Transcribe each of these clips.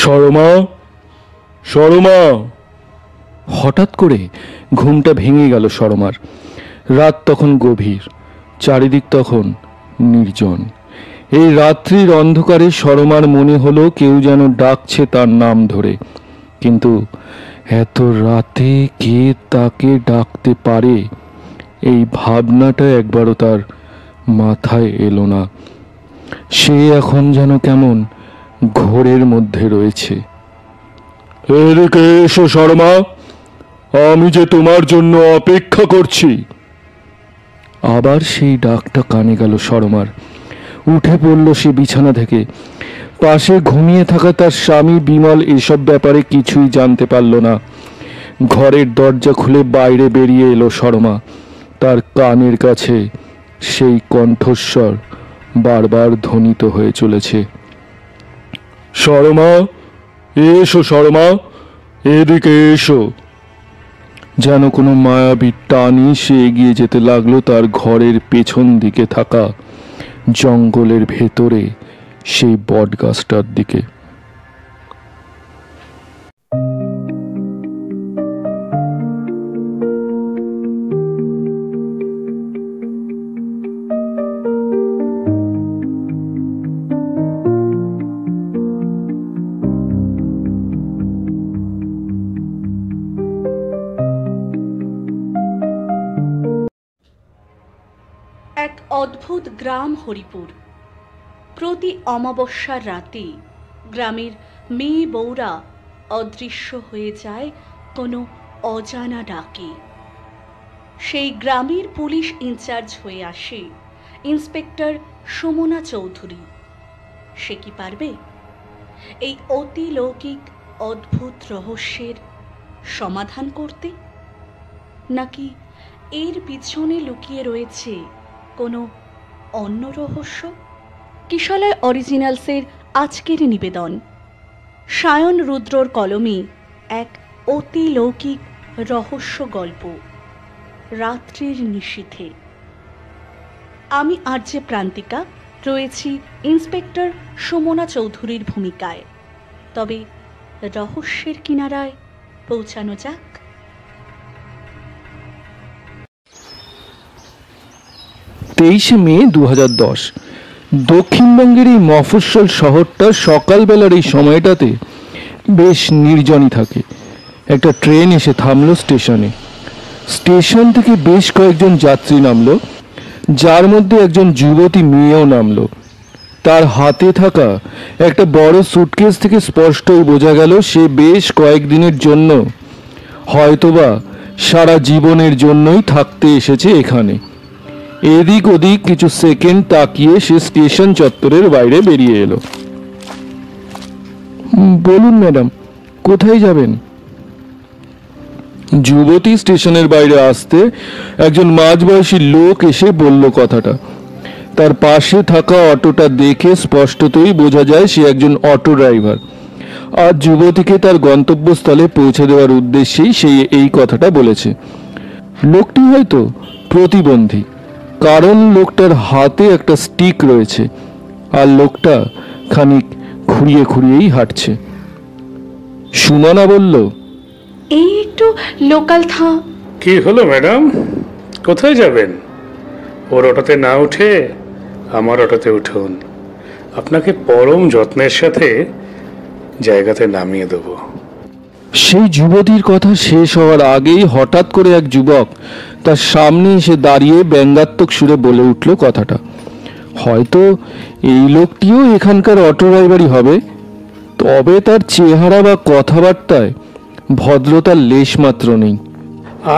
সরমা, সরমা। হঠাৎ করে ঘুমটা ভেঙে গেল সরমার। রাত তখন গভীর, চারিদিক তখন নির্জন। এই রাত্রির অন্ধকারে সরমার মনে হলো কেউ যেন ডাকছে তার নাম ধরে, কিন্তু এত রাতে কে তাকে ডাকতে পারে এই ভাবনাটা একবারও তার মাথায় এলো না। সে এখন যেন কেমন ঘোরের মধ্যে রয়েছে। এদিকে এসো শর্মা, আমি যে তোমার জন্য অপেক্ষা করছি। আবার সেই ডাকটা কানে গেল শর্মার। উঠে পড়ল সে বিছানা থেকে। পাশে ঘুমিয়ে থাকা তার স্বামী বিমল এসব ব্যাপারে কিছুই জানতে পারল না। ঘরের দরজা খুলে বাইরে বেরিয়ে এলো শর্মা। তার কানের কাছে সেই কণ্ঠস্বর বারবার ধ্বনিত হয়ে চলেছে। শর্মা, এসো শর্মা, এদিকে এসো। যেন কোনো মায়াবী টানি সে এগিয়ে যেতে লাগলো তার ঘরের পেছন দিকে থাকা জঙ্গলের ভেতরে সেই বটগাছটার দিকে। এক অদ্ভুত গ্রাম হরিপুর। প্রতি অমাবস্যার রাতে গ্রামের মেয়ে বউরা অদৃশ্য হয়ে যায় কোনো অজানা ডাকে। সেই গ্রামের পুলিশ ইনচার্জ হয়ে আসে ইন্সপেক্টর সুমনা চৌধুরী। সে কি পারবে এই অতিলৌকিক অদ্ভুত রহস্যের সমাধান করতে, নাকি এর পিছনে লুকিয়ে রয়েছে কোনো অন্য রহস্য? কিশলয় অরিজিনালসের আজকের নিবেদন, সায়ন রুদ্রর কলমে এক অতিলৌকিক রহস্য গল্প, রাত্রির নিশীথে। আমি আরজে প্রান্তিকা রয়েছি ইন্সপেক্টর সুমনা চৌধুরীর ভূমিকায়। তবে রহস্যের কিনারায় পৌঁছানো যাক। 23 মে 2010। দক্ষিণবঙ্গের এই মফস্বল শহরটা সকালবেলার এই সময়টাতে বেশ নির্জনই থাকে। একটা ট্রেন এসে থামলো স্টেশনে। স্টেশন থেকে বেশ কয়েকজন যাত্রী নামলো, যার মধ্যে একজন যুবতী মেয়েও নামলো। তার হাতে থাকা একটা বড় সুটকেস থেকে স্পষ্টই বোঝা গেল সে বেশ কয়েকদিনের জন্য, হয়তোবা সারা জীবনের জন্যই থাকতে এসেছে এখানে। এদিক ওদিক কিছু সেকেন্ড তাকিয়ে সে স্টেশন চত্বরের বাইরে বেরিয়ে এলো। বলুন ম্যাডাম, কোথায় যাবেন? যুবতী স্টেশনের বাইরে আসতে একজন মাঝবয়সী লোক এসে বলল কথাটা। তার পাশে থাকা অটোটা দেখে স্পষ্টতই বোঝা যায় সে একজন অটো ড্রাইভার, আর যুবতীকে তার গন্তব্যস্থলে পৌঁছে দেওয়ার উদ্দেশ্যেই সে এই কথাটা বলেছে। লোকটি হয়তো প্রতিবন্ধী, কারণ লোকটার হাতে একটা স্টিক রয়েছে আর লোকটা খানিক খুঁড়িয়ে খুঁড়িয়েই হাঁটছে। সুমনা বলল, এই একটু লোকাল থা। কি হলো ম্যাডাম, কোথায় যাবেন? ওর অটোতে না উঠে আমার অটোতে উঠুন, আপনাকে পরম যত্নের সাথে জায়গাতে নামিয়ে দেবো। সেই যুবতীর কথা শেষ হওয়ার আগেই হঠাৎ করে এক যুবক তার সামনে এসে দাঁড়িয়ে ব্যঙ্গাত্মক সুরে বলে উঠল কথাটা। হয়তো এই লোকটিও এখানকার অটো ড্রাইভারই হবে, তবে তার চেহারা বা কথাবার্তায় ভদ্রতার লেশ মাত্র নেই।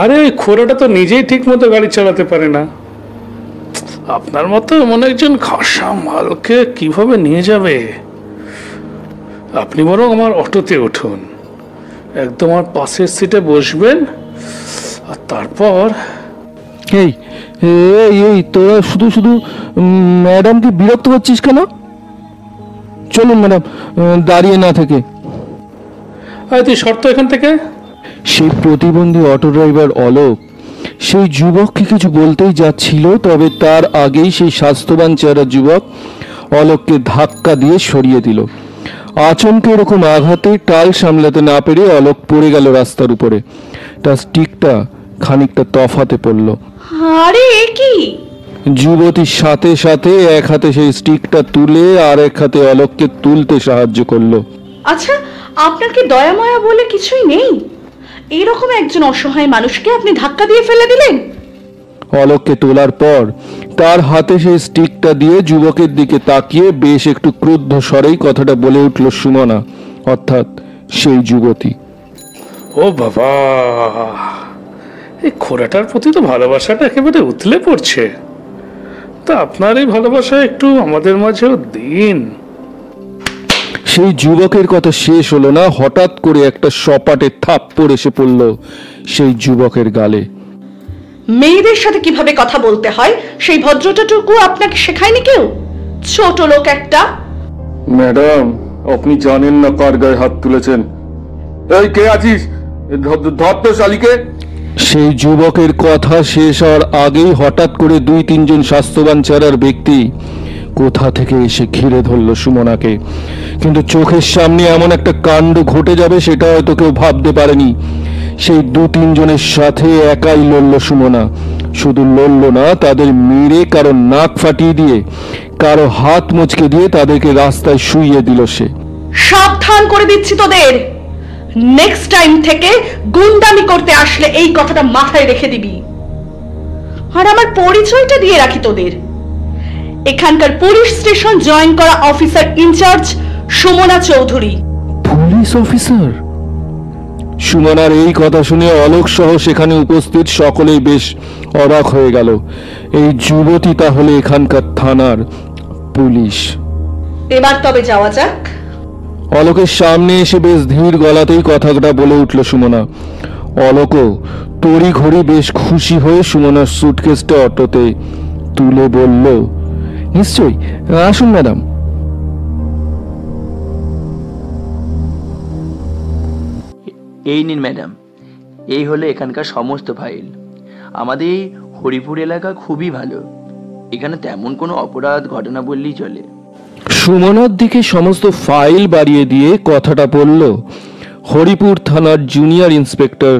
আরে ওই খোড়াটা তো নিজেই ঠিক মতো গাড়ি চালাতে পারে না, আপনার মতো এমন একজন খাসা মালকে কিভাবে নিয়ে যাবে? আপনি বরং আমার অটোতে উঠুন, একদম আমার পাশের সিটে বসবেন, আর তারপর এই এই এই তোরা শুধু শুধু ম্যাডামকে বিরক্ত করছিস কেন? চলুন ম্যাডাম, দাঁড়িয়ে না থেকে। তুই শর্ত এখান থেকে। সেই প্রতিবন্ধী অটো ড্রাইভার অলোক সেই যুবককে কিছু বলতেই যাচ্ছিল, তবে তার আগেই সেই স্বাস্থ্যবান চেহারা যুবক অলোককে ধাক্কা দিয়ে সরিয়ে দিল। আচমকে এরকম আঘাতে টাল সামলাতে না পেরে অলোক পড়ে গেল রাস্তার উপরে। তার স্টিকটা খানিকটা তফাতে পড়ল। আরে এ কি! যুবতীর সাথে সাথে এক হাতে সেই স্টিকটা তুলে আর এক হাতে অলোককে তুলতে সাহায্য করলো। আচ্ছা, আপনার কি দয়া মায়া বলে কিছুই নেই? এরকম একজন অসহায় মানুষকে আপনি ধাক্কা দিয়ে ফেলে দিলেন। অলোককে তোলার পর তার হাতে সেই স্টিকটা দিয়ে যুবকের দিকে তাকিয়ে বেশ একটু ক্রুদ্ধ স্বরেই কথাটা বলে উঠল সুমনা, অর্থাৎ সেই যুবতী। ও বাবা, এই খোড়াটার প্রতি তো ভালোবাসাটা একেবারে উতলে পড়ছে। তা আপনার এই ভালোবাসা একটু আমাদের মাঝেও দিন। সেই যুবকের কথা শেষ হলো না, হঠাৎ করে একটা সপাটে থাপ্পড় এসে পড়ল সেই যুবকের গালে। মেয়েদের সাথে কিভাবে কথা বলতে হয় সেই ভদ্রতাটুকু আপনাকে শেখায়নি কেউ? ছোট লোক একটা। ম্যাডাম, আপনি জানেন না কার গায়ে হাত তুলেছেন। এই কে আছিস? ধর তো শালিকে। সেই যুবকের কথা শেষ হওয়ার আগেই হঠাৎ করে 2-3 জন স্বাস্থ্যবান চেহারার ব্যক্তি কোথা থেকে এসে ঘিরে ধরল সুমনাকে। কিন্তু চোখের সামনে এমন একটা কাণ্ড ঘটে যাবে সেটা হয়তো কেউ ভাবতে পারেনি। সেই 2-3 জনের সাথে একাই লড়ল সুমনা। শুধু লড়ল না, তাদের মেরে কারো নাক ফাটিয়ে দিয়ে, কারো হাত মুচকে দিয়ে তাদেরকে রাস্তায় শুইয়ে দিল সে। সাবধান করে দিচ্ছি তোদের, নেক্সট টাইম থেকে গুন্ডামি করতে আসলে এই কথাটা মাথায় রেখে দিবি। আর আমার পরিচয়টা দিয়ে রাখি তোদের, এখানকার পুলিশ স্টেশন জয়েন করা officer in charge Sumana Chowdhury. Police officer? সুমনার এই কথা শুনে অলোক সহ সেখানে উপস্থিত সকলেই বেশ অবাক হয়ে গেল। এই যুবতী তাহলে এখানকার থানার পুলিশ। এবার তবে যাওয়া যাক। অলোকের সামনে এসে বেশ ধীর গলাতেই কথাটা বলে উঠল সুমনা। অলোকও তড়ি ঘড়ি বেশ খুশি হয়ে সুমনার সুটকেসটা অটোতে তুলে বলল, নিশ্চয়ই, আসুন ম্যাডাম। এই নিন ম্যাডাম, এই হলো এখানকার সমস্ত ফাইল। আমাদের এই হরিপুর এলাকা খুবই ভালো, এখানে তেমন কোনো অপরাধ ঘটনা বললেই চলে। সুমনার দিকে সমস্ত ফাইল বাড়িয়ে দিয়ে কথাটা বলল হরিপুর থানার জুনিয়র ইন্সপেক্টর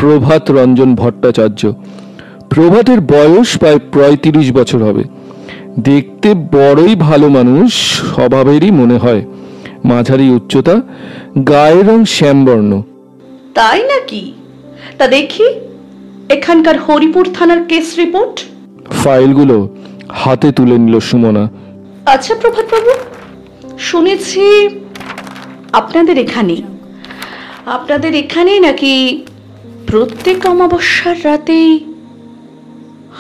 প্রভাত রঞ্জন ভট্টাচার্য। প্রভাতের বয়স প্রায় 35 বছর হবে। দেখতে বড়ই ভালো মানুষ, স্বভাবেরই মনে হয়। মাঝারি উচ্চতা, গায়ের রং শ্যামবর্ণ। তাই নাকি? তা দেখি এখানকার হরিপুর থানার কেস রিপোর্ট। ফাইলগুলো হাতে তুলে নিল সুমনা। আচ্ছা প্রভাত বাবু, শুনেছি আপনাদের এখানেই নাকি প্রত্যেক অমাবস্যার রাতেই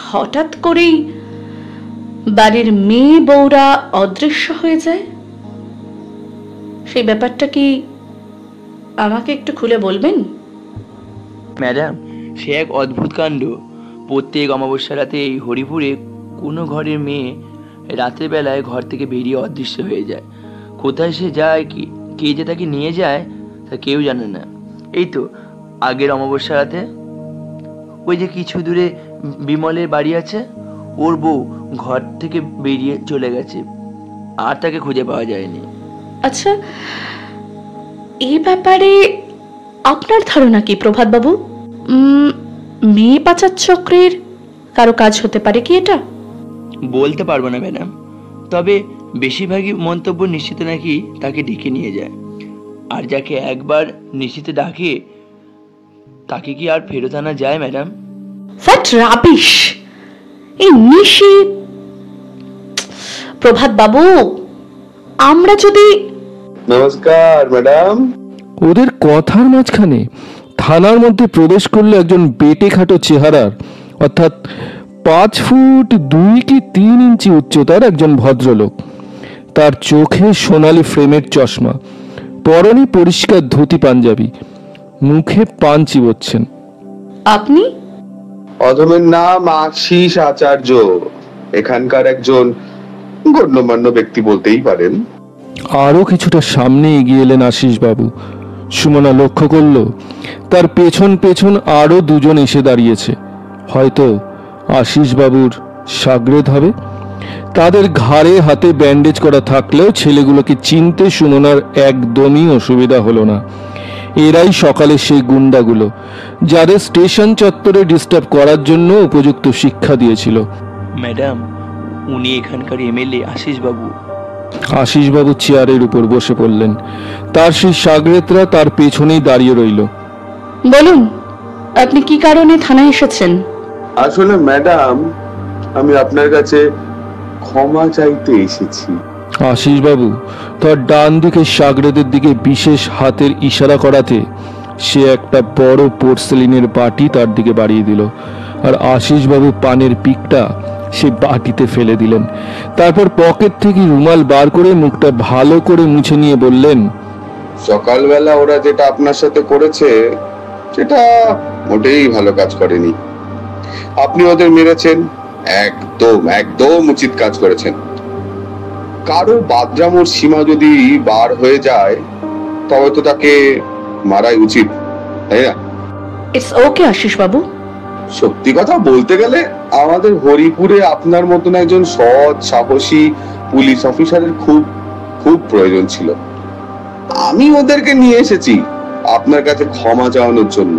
হঠাৎ করেই বাড়ির মেয়ে বউরা অদৃশ্য হয়ে যায়। সেই ব্যাপারটা কি আমাকে একটু খুলে বলবেন? ম্যাডাম, সে এক অদ্ভুত কাণ্ড। প্রত্যেক অমাবস্যা রাতে এই হরিপুরে কোনো ঘরের মেয়ে রাতের বেলায় ঘর থেকে বেরিয়ে অদৃশ্য হয়ে যায়। কোথায় সে যায়, কে যে তাকে নিয়ে যায় তা কেউ জানে না। এই তো আগের অমাবস্যা রাতে ওই যে কিছু দূরে বিমলের বাড়ি আছে, ওর বউ ঘর থেকে বেরিয়ে চলে গেছে, আর তাকে খুঁজে পাওয়া যায়নি। আচ্ছা, এই ব্যাপারে আপনার ধারণা কি প্রভাত বাবু? মেয়ে পাচার চক্রের কারো কাজ হতে পারে কি এটা? বলতে পারবো না ম্যাডাম, তবে বেশিরভাগই মন্তব্য নিশ্চিত নাকি তাকে ডেকে নিয়ে যায়। আর যাকে একবার নিশ্চিত ডাকে তাকে কি আর ফেরত আনা যায় ম্যাডাম? What rubbish! এই নিশি! প্রভাত বাবু, আমরা যদি... নমস্কার ম্যাডাম। ওদের কথার মাঝখানে থানার মধ্যে প্রবেশ করলো একজন বেটে খাটো চেহারার, অর্থাৎ 5 ফুট 2 কি 3 ইঞ্চি উচ্চতার একজন ভদ্রলোক। তার চোখে সোনালি ফ্রেমের চশমা, পরনে পরিষ্কার ধুতি পাঞ্জাবি, মুখে পান চিবোচ্ছেন। আপনি? অধমের নাম আশিস আচার্য, এখানকার একজন গণ্যমান্য ব্যক্তি বলতেই পারেন। আরো কিছুটা সামনে এগিয়ে এলেন আশিস বাবু। সুমনা লক্ষ্য করল তার পেছন পেছন আরো 2 জন এসে দাঁড়িয়েছে। হয়তো আশিস বাবুর সাগরেদ হবে। তাদের ঘাড়ে হাতে ব্যান্ডেজ করা থাকলেও ছেলেগুলোকে চিনতে সুমনার একদমই অসুবিধা হলো না। এরাই সকালে সেই গুন্ডাগুলো যাদের স্টেশন চত্বরে ডিস্টার্ব করার জন্য উপযুক্ত শিক্ষা দিয়েছিল। ম্যাডাম, উনি এখানকার এমএলএ আশিস বাবু। আশিসবাবু চেয়ারের উপর বসে পড়লেন। তার সেই সাগরেতরা তার পেছনেই দাঁড়িয়ে রইল। বলুন, আপনি কি কারণে থানায় এসেছেন? আসলে ম্যাডাম, আমি আপনার কাছে ক্ষমা চাইতে এসেছি। আশিসবাবু তার ডান দিকে সাগরেদের দিকে বিশেষ হাতের ইশারা করাতে সে একটা বড় পোর্সেলিনের বাটি তার দিকে বাড়িয়ে দিল, আর আশিসবাবু পানের পিকটা সে বাটিতে ফেলে দিলেন। তারপর পকেট থেকে রুমাল বার করে মুখটা ভালো করে মুছে নিয়ে বললেন, সকালবেলা ওরা যেটা আপনার সাথে করেছে সেটা মোটেই ভালো কাজ করেনি। আপনি ওদের মেরেছেন, একদম একদম উচিত কাজ করেছেন। কারো বাদরামোর সীমা যদি বার হয়ে যায় তবে তো তাকে মারাই উচিত, তাই না? ইটস ওকে আশিস বাবু। সত্যি কথা বলতে গেলে আমাদের হরিপুরে আপনার মতন একজন সৎ সাহসী পুলিশ অফিসারের খুব খুব প্রয়োজন ছিল। আমি ওদেরকে নিয়ে এসেছি আপনার কাছে ক্ষমা চাওয়ানোর জন্য।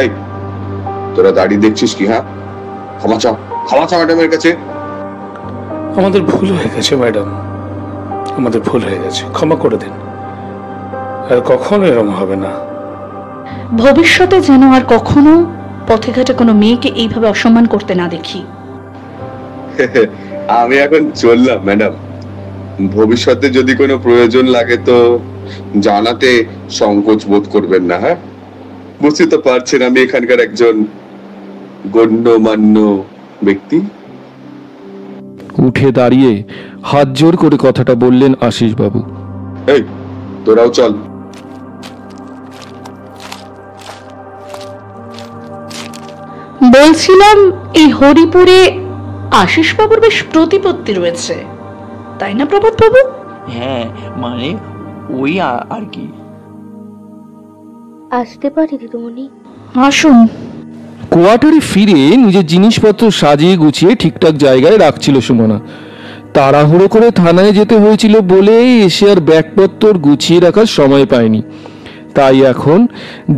এই তোরা দাঁড়িয়ে দেখছিস কি? হ্যাঁ, ক্ষমা চাও, ক্ষমা চাও ম্যাডামের কাছে। আমাদের ভুল হয়ে গেছে ম্যাডাম, আমাদের ভুল হয়ে গেছে, ক্ষমা করে দিন। আর কখনো এরকম হবে না। ভবিষ্যতে যেন আর কখনো পথে ঘাটে কোনো মেয়েকে এইভাবে অসম্মান করতে না দেখি। আমি এখন চললাম ম্যাডাম। ভবিষ্যতে যদি কোনো প্রয়োজন লাগে তো জানাতে সংকোচ বোধ করবেন না। হ্যাঁ, বুঝতে তো পারছেন আমি এখানকার একজন গণ্যমান্য ব্যক্তি। উঠে দাঁড়িয়ে হাত জোর করে কথাটা বললেন আশিসবাবু। এই তোরাও চল। বলছিলাম, এই হরিপুরে আশিস বাবুর বেশ প্রতিপত্তি রয়েছে, তাই না প্রভাত বাবু? হ্যাঁ, মানে ওই আর কি। আসতে পারি দিদিমণি? আসুন। কোয়ার্টারে ফিরে নিজের জিনিসপত্র সাজিয়ে গুছিয়ে ঠিকঠাক জায়গায় রাখছিল সুমনা। তাড়াহুড়ো করে থানায় যেতে হয়েছিল বলে এসে আর ব্যাগপত্র গুছিয়ে রাখার সময় পায়নি। তাই এখন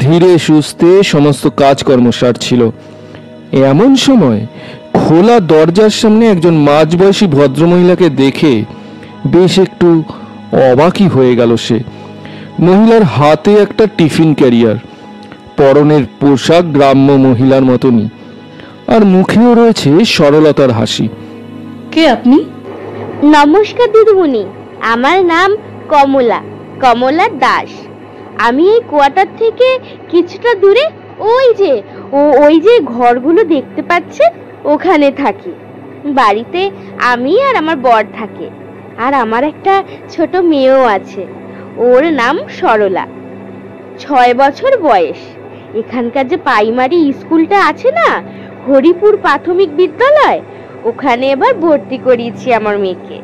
ধীরে সুস্থে সমস্ত কাজকর্ম সারছিল। এমন সময় খোলা দরজার সামনে একজন মাঝবয়সী ভদ্রমহিলাকে দেখে বেশ একটু অবাকই হয়ে গেল সে। মহিলার হাতে একটা টিফিন ক্যারিয়ার, পরনের পোশাক গ্রাম্য মহিলার মতনই, আর মুখেও রয়েছে সরলতার হাসি। কে আপনি? নমস্কার দিদিমণি, আমার নাম কমলা, কমলা দাস। আমি এই কোয়ার্টার থেকে কিছুটা দূরে ওই যে ঘরগুলো দেখতে পাচ্ছেন ওখানে থাকি। বাড়িতে আমি আর আমার বর থাকে, আর আমার একটা ছোট মেয়েও আছে। ওর নাম সরলা, 6 বছর বয়স। এখানকার যে প্রাইমারি স্কুলটা আছে না, হরিপুর প্রাথমিক বিদ্যালয়, ওখানে এবার ভর্তি করিয়েছি আমার মেয়েকে।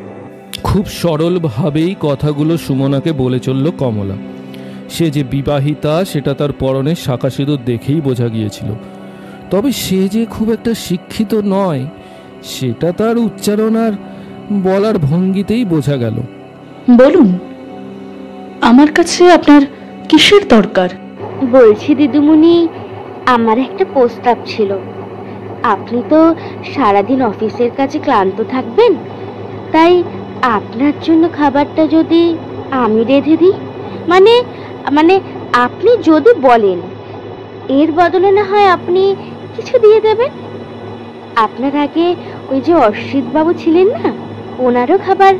খুব সরলভাবেই কথাগুলো সুমনাকে বলে চলল কমলা। সে যে বিবাহিতা সেটা তার পরনে শাঁখা সিঁদুর দেখেই বোঝা গিয়েছিল, তবে সে যে খুব একটা শিক্ষিত নয় সেটা তার উচ্চারণ আর বলার ভঙ্গিতেই বোঝা গেল। বলুন, আমার কাছে আপনার কিসের দরকার? বলছি দিদিমণি, আমার একটা প্রস্তাব ছিল। আপনি তো সারাদিন অফিসের কাছে ক্লান্ত থাকবেন, তাই আপনার জন্য খাবারটা যদি আমি রেঁধে দিই, মানে আপনি যদি বলেন, এর বদলে না হয় আপনি কিছু দিয়ে দেবেন। আপনার আগে ওই যে অসিত বাবু ছিলেন না, ওনারও খাবার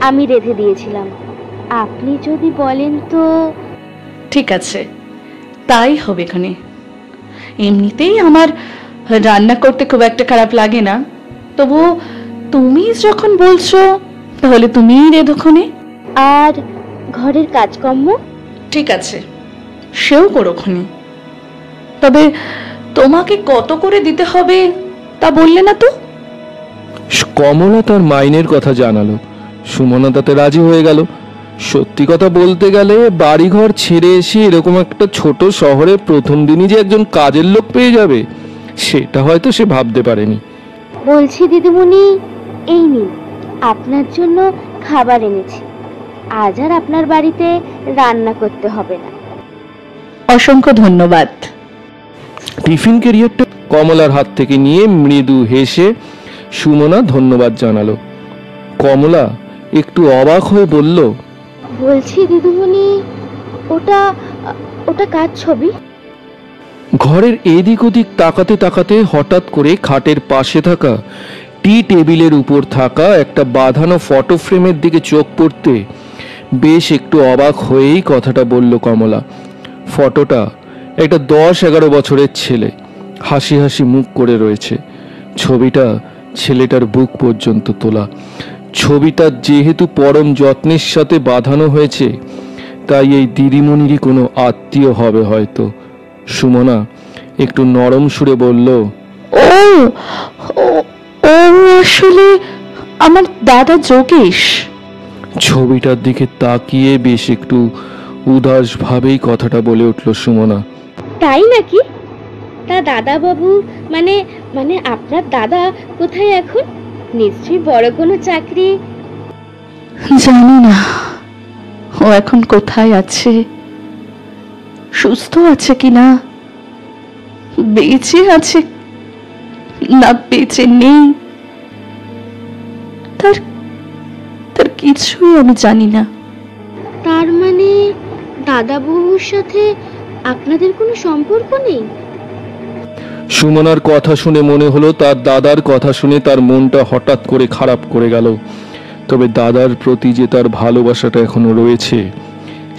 আমি রেঁধে দিয়েছিলাম। আপনি যদি বলেন তো। ঠিক আছে, তাই হবে। এখানে এমনিতেই আমার রান্না করতে খুব একটা খারাপ লাগে না, তবু তুমি যখন বলছো তাহলে তুমিই রেঁধোক্ষণে। আর ঘরের কাজকর্ম? ঠিক আছে, সেও করোক্ষণে। তবে তোমাকে কত করে দিতে হবে তা বললে না তো? কমলা তার মাইনের কথা জানালো। সুমনা তাতে রাজি হয়ে গেল। সত্যি কথা বলতে গেলে বাড়িঘর ছেড়ে এসে এরকম একটা ছোট শহরে প্রথম দিনই যে একজন কাজের লোক পেয়ে যাবে সেটা হয়তো সে ভাবতে পারেনি। বলছি দিদিমণি, এই নিন আপনার জন্য খাবার এনেছি। আজ আর আপনার বাড়িতে রান্না করতে হবে না। অসংখ্য ধন্যবাদ। টিফিন ক্যারিয়ারটা কমলার হাত থেকে নিয়ে মৃদু হেসে সুমনা ধন্যবাদ জানালো। কমলা একটু অবাক হয়ে বলল, বলছি দিদিমণি, ওটা ওটা কার ছবি? ঘরের এদিক ওদিক তাকাতে তাকাতে হঠাৎ করে খাটের পাশে থাকা টি টেবিলের উপর থাকা একটা বাঁধানো ফটো ফ্রেমের দিকে চোখ পড়তে বেশ একটু অবাক হয়েই কথাটা বলল কমলা। ফটোটা একটা 10-11 বছরের ছেলে, হাসি হাসি মুখ করে রয়েছে। ছবিটা ছেলেটার বুক পর্যন্ত তোলা। ছবিটা যেহেতু পরম যত্নের সাথে বাঁধানো হয়েছে, তাই এই দিদিমণিরই কোনো আত্মীয় হবে হয়তো। সুমনা একটু নরম সুরে বলল, ও ও ও আসলে আমার দাদা যোগেশ। ছবিটার দিকে তাকিয়ে বেশ একটু উদাস ভাবেই কথাটা বলে উঠল সুমনা। তাই নাকি? তা দাদা বাবু মানে মানে আপনার দাদা কোথায় এখন? নিশ্চয়ই বড় কোনো চাকরি। জানি না ও এখন কোথায় আছে, সুস্থ আছে কিনা, বেঁচে আছে না বেঁচে নেই, তার তার কিছুই আমি জানি না। তার মানে দাদা বাবুর সাথে আপনাদের কোনো সম্পর্ক নেই? সুমনার কথা শুনে মনে হলো তার দাদার কথা শুনে তার মনটা হঠাৎ করে খারাপ করে গেল। তবে দাদার প্রতি যে তার ভালোবাসাটা এখনো রয়েছে,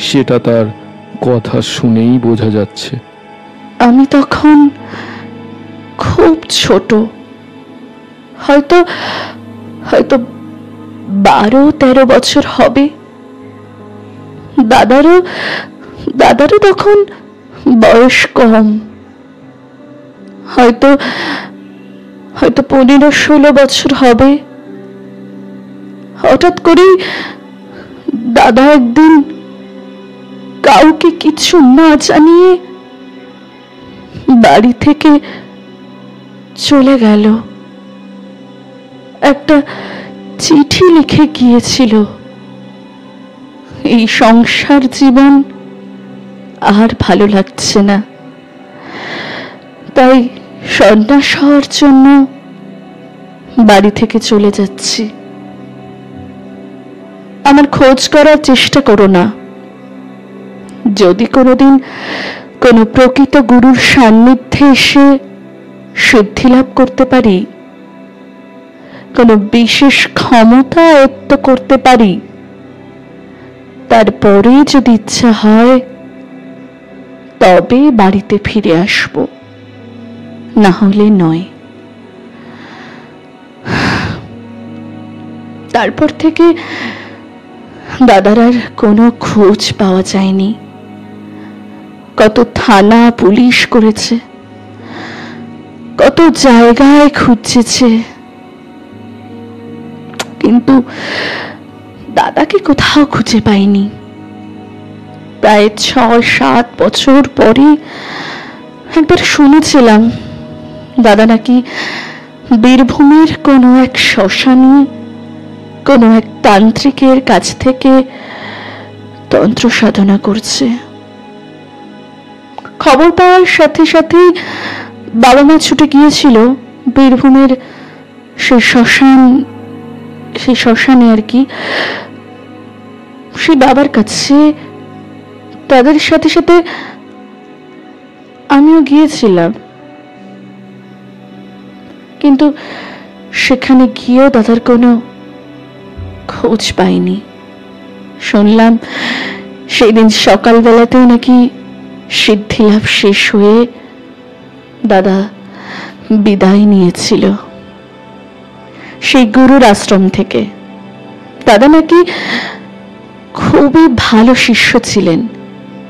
সেটা তার কথা শুনেই বোঝা যাচ্ছে। আমি তখন খুব ছোট, হয়তো হয়তো 12-13 বছর হবে। দাদারও তখন বয়স কম, হয়তো 15-16 বছর হবে। হঠাৎ করেই দাদা একদিন কাউকে কিছু না জানিয়ে বাড়ি থেকে চলে গেল। একটা চিঠি লিখে গিয়েছিল, এই সংসার জীবন আর ভালো লাগছে না, তাই সন্ন্যাস হওয়ার জন্য বাড়ি থেকে চলে যাচ্ছি। আমার খোঁজ করার চেষ্টা করো না। যদি কোনোদিন কোনো প্রকৃত গুরুর সান্নিধ্যে এসে সিদ্ধি লাভ করতে পারি, কোনো বিশেষ ক্ষমতা আয়ত্ত করতে পারি, তারপরে যদি ইচ্ছা হয় তবে বাড়িতে ফিরে আসব, না হলে নয়। তারপর থেকে দাদার আর কোনো খোঁজ পাওয়া যায়নি। কত থানা পুলিশ করেছে, কত জায়গায় খুঁজছে, কিন্তু দাদাকে কোথাও খুঁজে পাইনি। প্রায় 6-7 বছর পরে একবার শুনেছিলাম দাদা নাকি বীরভূমের কোনো এক শ্মশানে কোনো এক তান্ত্রিকের কাছ থেকে তন্ত্র সাধনা করছে। খবর পাওয়ার সাথে সাথে বাবা মা ছুটে গিয়েছিল বীরভূমের সেই শ্মশানে আর কি, সেই বাবার কাছে। তাদের সাথে সাথে আমিও গিয়েছিলাম, কিন্তু সেখানে গিয়েও দাদার কোনো খোঁজ পাইনি। শুনলাম সেই দিন সকালবেলাতেই নাকি সিদ্ধি লাভ শেষ হয়ে দাদা বিদায় নিয়েছিল সেই গুরুর আশ্রম থেকে। দাদা নাকি খুবই ভালো শিষ্য ছিলেন,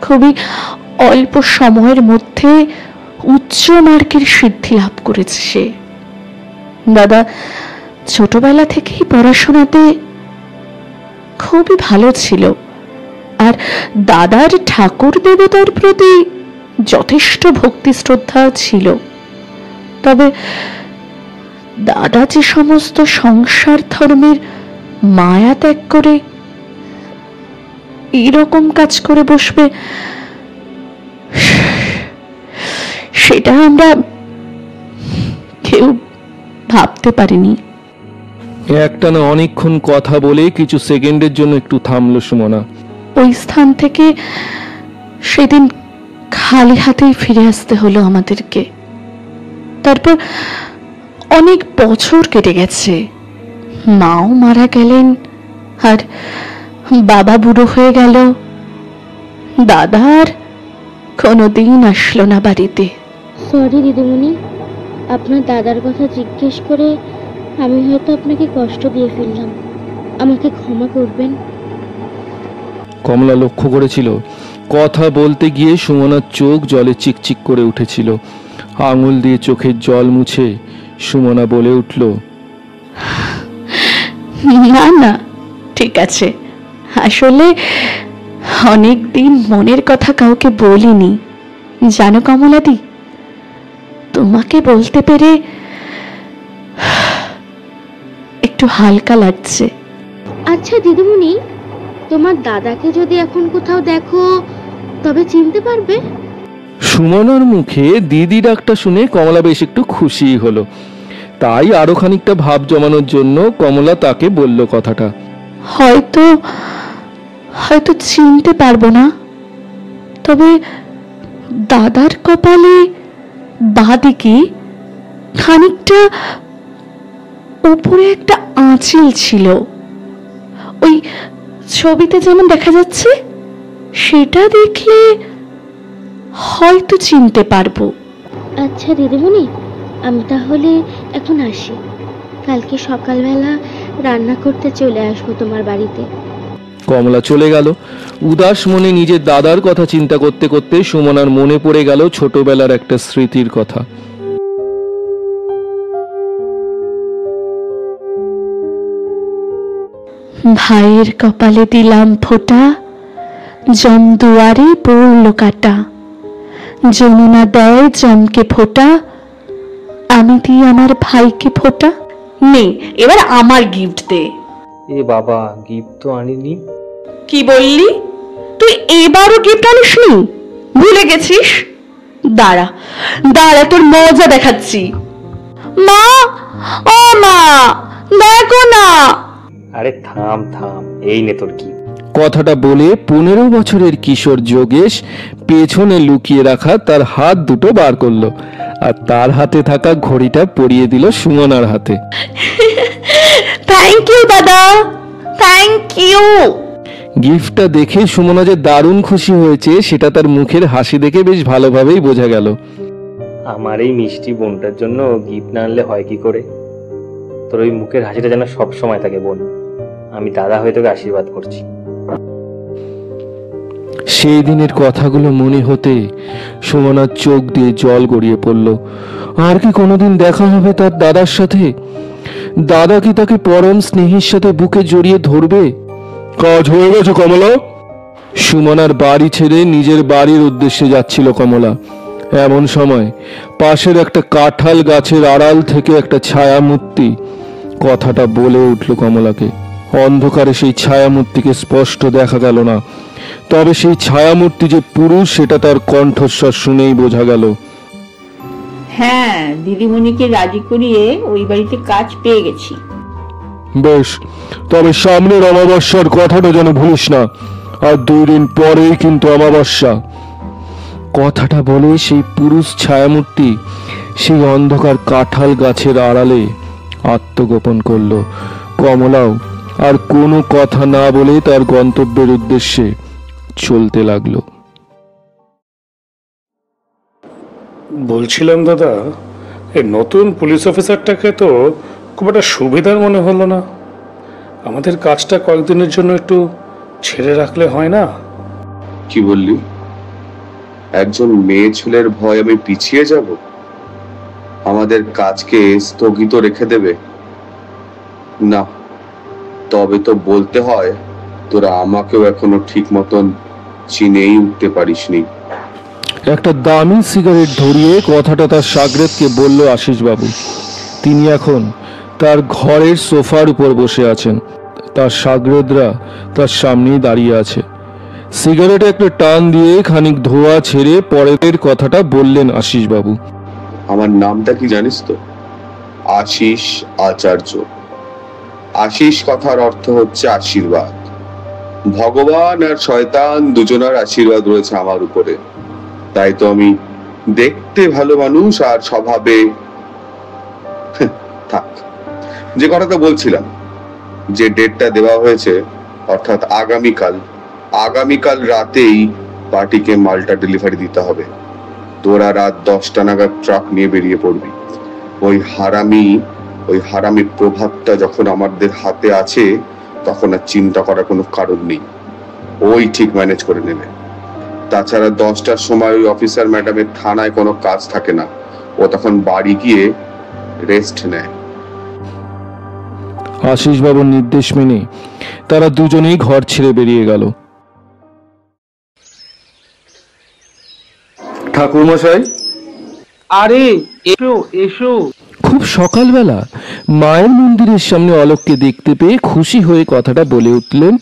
খুবই অল্প সময়ের মধ্যে উচ্চ মার্গের সিদ্ধি লাভ করেছে সে। দাদা ছোটবেলা থেকেই পড়াশোনাতে খুবই ভালো ছিল, আর দাদার ঠাকুর দেবতার প্রতি যথেষ্ট ভক্তি শ্রদ্ধা ছিল। তবে দাদা যে সমস্ত সংসার ধর্মের মায়া ত্যাগ করে এরকম কাজ করে বসবে, সেটা আমরা কেউ ভাবতে পারিনি। একটানা অনেকক্ষণ কথা বলে কিছু সেকেন্ডের জন্য একটু থামলো সুমনা। ওই স্থান থেকে সেদিন খালি হাতেই ফিরে আসতে হলো আমাদেরকে। তারপর অনেক বছর কেটে গেছে, মাও মারা গেলেন, আর বাবা বুড়ো হয়ে গেল, দাদা আর কোনোদিন আসলো না বাড়িতে। সরি দিদিমণি, আপনার দাদার কথা জিজ্ঞেস করে আমি হয়তো আপনাকে কষ্ট দিয়ে ফেললাম, আমাকে ক্ষমা করবেন। কমলা লক্ষ্য করেছিল কথা বলতে গিয়ে সুমনার চোখ জলে চিকচিক করে উঠেছিল। আঙুল দিয়ে চোখের জল মুছে সুমনা বলে উঠল, না না, ঠিক আছে, আসলে অনেক দিন মনের কথা কাউকে বলিনি, জানো কমলাদি, তোমাকে বলতে পেরে একটু হালকা লাগছে। আচ্ছা দিদিমণি, তোমার দাদাকে যদি এখন কোথাও দেখো তবে চিনতে পারবে? সুমনার মুখে দিদি ডাকটা শুনে কমলা বেশ একটু খুশি হলো। তাই আরো খানিকটা ভাব জমানোর জন্য কমলা তাকে বলল কথাটা। হয়তো হয়তো চিনতে পারবো না, তবে দাদার কপালে বাঁদিকে খানিকটা উপরে একটা আঁচিল ছিল, ওই ছবিতে যেমন দেখা যাচ্ছে, সেটা দেখলে হয়তো চিনতে পারবো। আচ্ছা দিদিমণি, আমি তাহলে এখন আসি, কালকে সকালবেলা রান্না করতে চলে আসবো তোমার বাড়িতে। কমলা চলে গেল। উদাস মনে নিজের দাদার কথা চিন্তা করতে করতে সুমনার মনে পড়ে গেল ছোটবেলার একটা স্মৃতির কথা। ভাইয়ের কপালে দিলাম ফোঁটা, জম দুয়ারে পড়ল কাটা, যমুনা দেয় জমকে ফোঁটা, আমি দিই আমার ভাইকে ফোঁটা। নে, এবার আমার গিফট দে। এ বাবা, গিফট তো আনিনি। কি বললি? তুই এবারও গিফট আনিসনি? ভুলে গেছিস? দাঁড়া দাঁড়া, তোর মজা দেখাচ্ছি। মা, ও মা, দেখো না। আরে থাম থাম, এই নে তোর গিফট। কথাটা বলে 15 বছরের কিশোর যোগেশ পেছনে লুকিয়ে রাখা তার হাত দুটো বার করলো, আর তার হাতে থাকা ঘড়িটা পরিয়ে দিল সুমনার হাতে। থ্যাংক ইউ দাদা, থ্যাংক ইউ। গিফটটা দেখে সুমনা যে দারুণ খুশি হয়েছে সেটা তার মুখের হাসি দেখে বেশ ভালোভাবেই বোঝা গেল। আমার এই মিষ্টি বোনটার জন্য গিফট না আনলে হয় কি করে? তোর ওই মুখের হাসিটা যেন সব সময় থাকে বোন। আমি দাদা হয়ে তোকে আশীর্বাদ করছি। সেই দিনের কথাগুলো মনে হতে সুমনার চোখ দিয়ে জল গড়িয়ে পড়ল। আর কি কোনোদিন দেখা হবে তার দাদার সাথে? দাদা কি তাকে পরম স্নেহের সাথে বুকে জড়িয়ে ধরবে? কাজ হয়ে গেছে কমলা। সুমনার বাড়ি ছেড়ে নিজের বাড়ির উদ্দেশ্যে যাচ্ছিল কমলা। এমন সময় পাশের একটা কাঁঠাল গাছের আড়াল থেকে একটা ছায়ামূর্তি কথাটা বলে উঠল কমলাকে। অন্ধকারে সেই ছায়ামূর্তিকে স্পষ্ট দেখা গেল না, তবে সেই ছায়ামূর্তি যে পুরুষ সেটা তার কণ্ঠস্বর শুনেই বোঝা গেল। হ্যাঁ, দিদিমণিকে রাজি করিয়ে ওই বাড়িতে কাজ পেয়ে গেছি। বেশ, তবে সামনের অমাবস্যার কথাটা যেন ভুলিস না, আর 2 দিন পরেই কিন্তু অমাবস্যা। কথাটা বলে সেই পুরুষ ছায়ামূর্তি সেই অন্ধকার কাঁঠাল গাছের আড়ালে আত্মগোপন করল। কমলাও আর কোনো কথা না বলে তার গন্তব্যের উদ্দেশ্যে চলতে লাগলো। বলছিলাম দাদা, এই নতুন পুলিশ অফিসারটাকে তো খুব একটা সুবিধার মনে হলো না। আমাদের কাজটা কয়েকদিনের জন্য একটু ছেড়ে রাখলে হয় না? কি বললি? একজন মেয়ে ছেলের ভয় আমি পিছিয়ে যাব? আমাদের কাজকে স্থগিত রেখে দেবে? না, তবে তো বলতে হয় তোরা আমাকেও এখনো ঠিক মতন চিনেই উঠতে পারিসনি। একটা দামি সিগারেট ধরিয়ে কথাটা তার শাগরেদকে বলল আশিস বাবু। তিনি এখন তার ঘরের সোফার উপর বসে আছেন। তার শাগরেদরা তার সামনেই দাঁড়িয়ে আছে। সিগারেটে একটা টান দিয়ে খানিক ধোয়া ছেড়ে পরের কথাটা বললেন আশিসবাবু। আমার নামটা কি জানিস তো? আশিস আচার্য। আশিস কথার অর্থ হচ্ছে আশীর্বাদ। ভগবান আর শয়তান দুজনের আশীর্বাদ রয়েছে আমার উপরে, তাই তো আমি দেখতে ভালো মানুষ আর স্বভাবে থাক। যে কথাটা বলছিলাম, যে ডেটটা দেওয়া হয়েছে অর্থাৎ আগামীকাল রাতেই পার্টিকে মালটা ডেলিভারি দিতে হবে। তোরা রাত 10টা নাগাদ ট্রাক নিয়ে বেরিয়ে পড়বি। ওই হারামি প্রভাবটা যখন আমাদের হাতে আছে তখন আর চিন্তা করার কোনো কারণ নেই, ওই ঠিক ম্যানেজ করে নেবে। তাছাড়া 10টার সময় ওই অফিসার ম্যাডামের থানায় কোনো কাজ থাকে না, ও তখন বাড়ি গিয়ে রেস্ট নেয়। আশিসবাবুর নির্দেশ মেনে তারা দুজনেই ঘর ছেড়ে বেরিয়ে গেল। ঠাকুরমশাই, আরে এসো এসো। খুব সকালবেলা মায়ের মন্দিরের সামনে অলোককে দেখতে পেয়ে খুশি হয়ে কথাটা বলে উঠলেন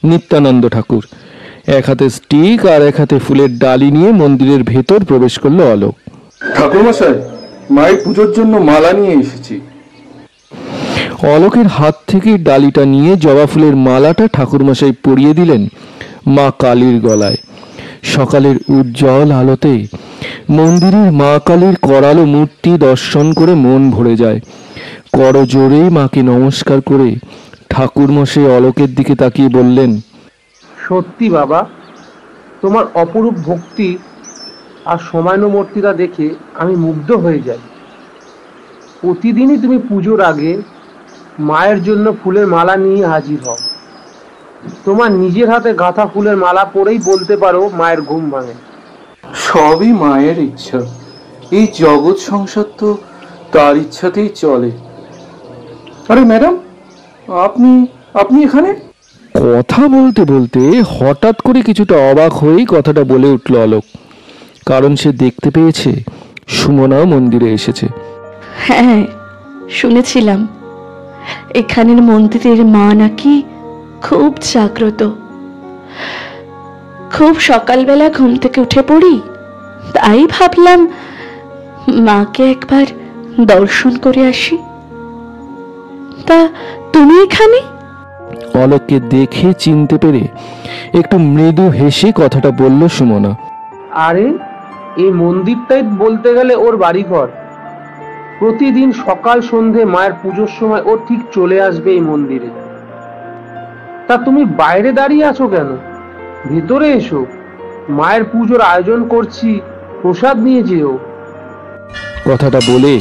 নিত্যানন্দ ঠাকুর। এক হাতে স্টিক আর এক হাতে ফুলের ডালি নিয়ে মন্দিরের ভেতর প্রবেশ করলো অলোক। ঠাকুরমশাই, মায়ের পুজোর জন্য মালা নিয়ে এসেছি। অলোকের হাত থেকে ডালিটা নিয়ে জবা ফুলের মালাটা ঠাকুরমশাই পরিয়ে দিলেন মা কালীর গলায়। সকালের উজ্জ্বল আলোতে মন্দিরের মা কালীর করালো মূর্তি দর্শন করে মন ভরে যায়। করজোড়ে মাকে নমস্কার করে ঠাকুরমশাই অলোকের দিকে তাকিয়ে বললেন, সত্যি বাবা, তোমার অপরূপ ভক্তি আর সময়ানুবর্তিতা দেখে আমি মুগ্ধ হয়ে যাই। প্রতিদিনই তুমি পুজোর আগে মায়ের জন্য ফুলের মালা নিয়ে হাজির হও। তোমার নিজের হাতে গাঁথা ফুলের মালা পরেই বলতে পারো মায়ের ঘুম ভাঙে। সবই মায়ের ইচ্ছা, এই জগৎ সংসার তো তার ইচ্ছাতেই চলে। আরে ম্যাডাম, আপনি এখানে? কথা বলতে বলতে হঠাৎ করে কিছুটা অবাক হয়েই কথাটা বলে উঠল অলোক, কারণ সে দেখতে পেয়েছে সুমনাও মন্দিরে এসেছে। হ্যাঁ, শুনেছিলাম এখানের মন্দিরের মা নাকি খুব জাগ্রত। খুব সকালবেলা ঘুম থেকে উঠে পড়ি, তাই ভাবলাম মাকে একবার দর্শন করে আসি। তা তুমি এখানে? অলোককে দেখে চিনতে পেরে একটু মৃদু হেসে কথাটা বলল সুমনা। আরে এই মন্দিরটাই বলতে গেলে ওর বাড়িঘর। প্রতিদিন সকাল সন্ধে মায়ের পুজোর সময় ও ঠিক চলে আসবে এই মন্দিরে। তা তুমি বাইরে দাঁড়িয়ে আছো কেন? ভেতরে এসো, মায়ের পুজোর আয়োজন করছি, প্রসাদ নিয়ে যেও। কথাটা বলে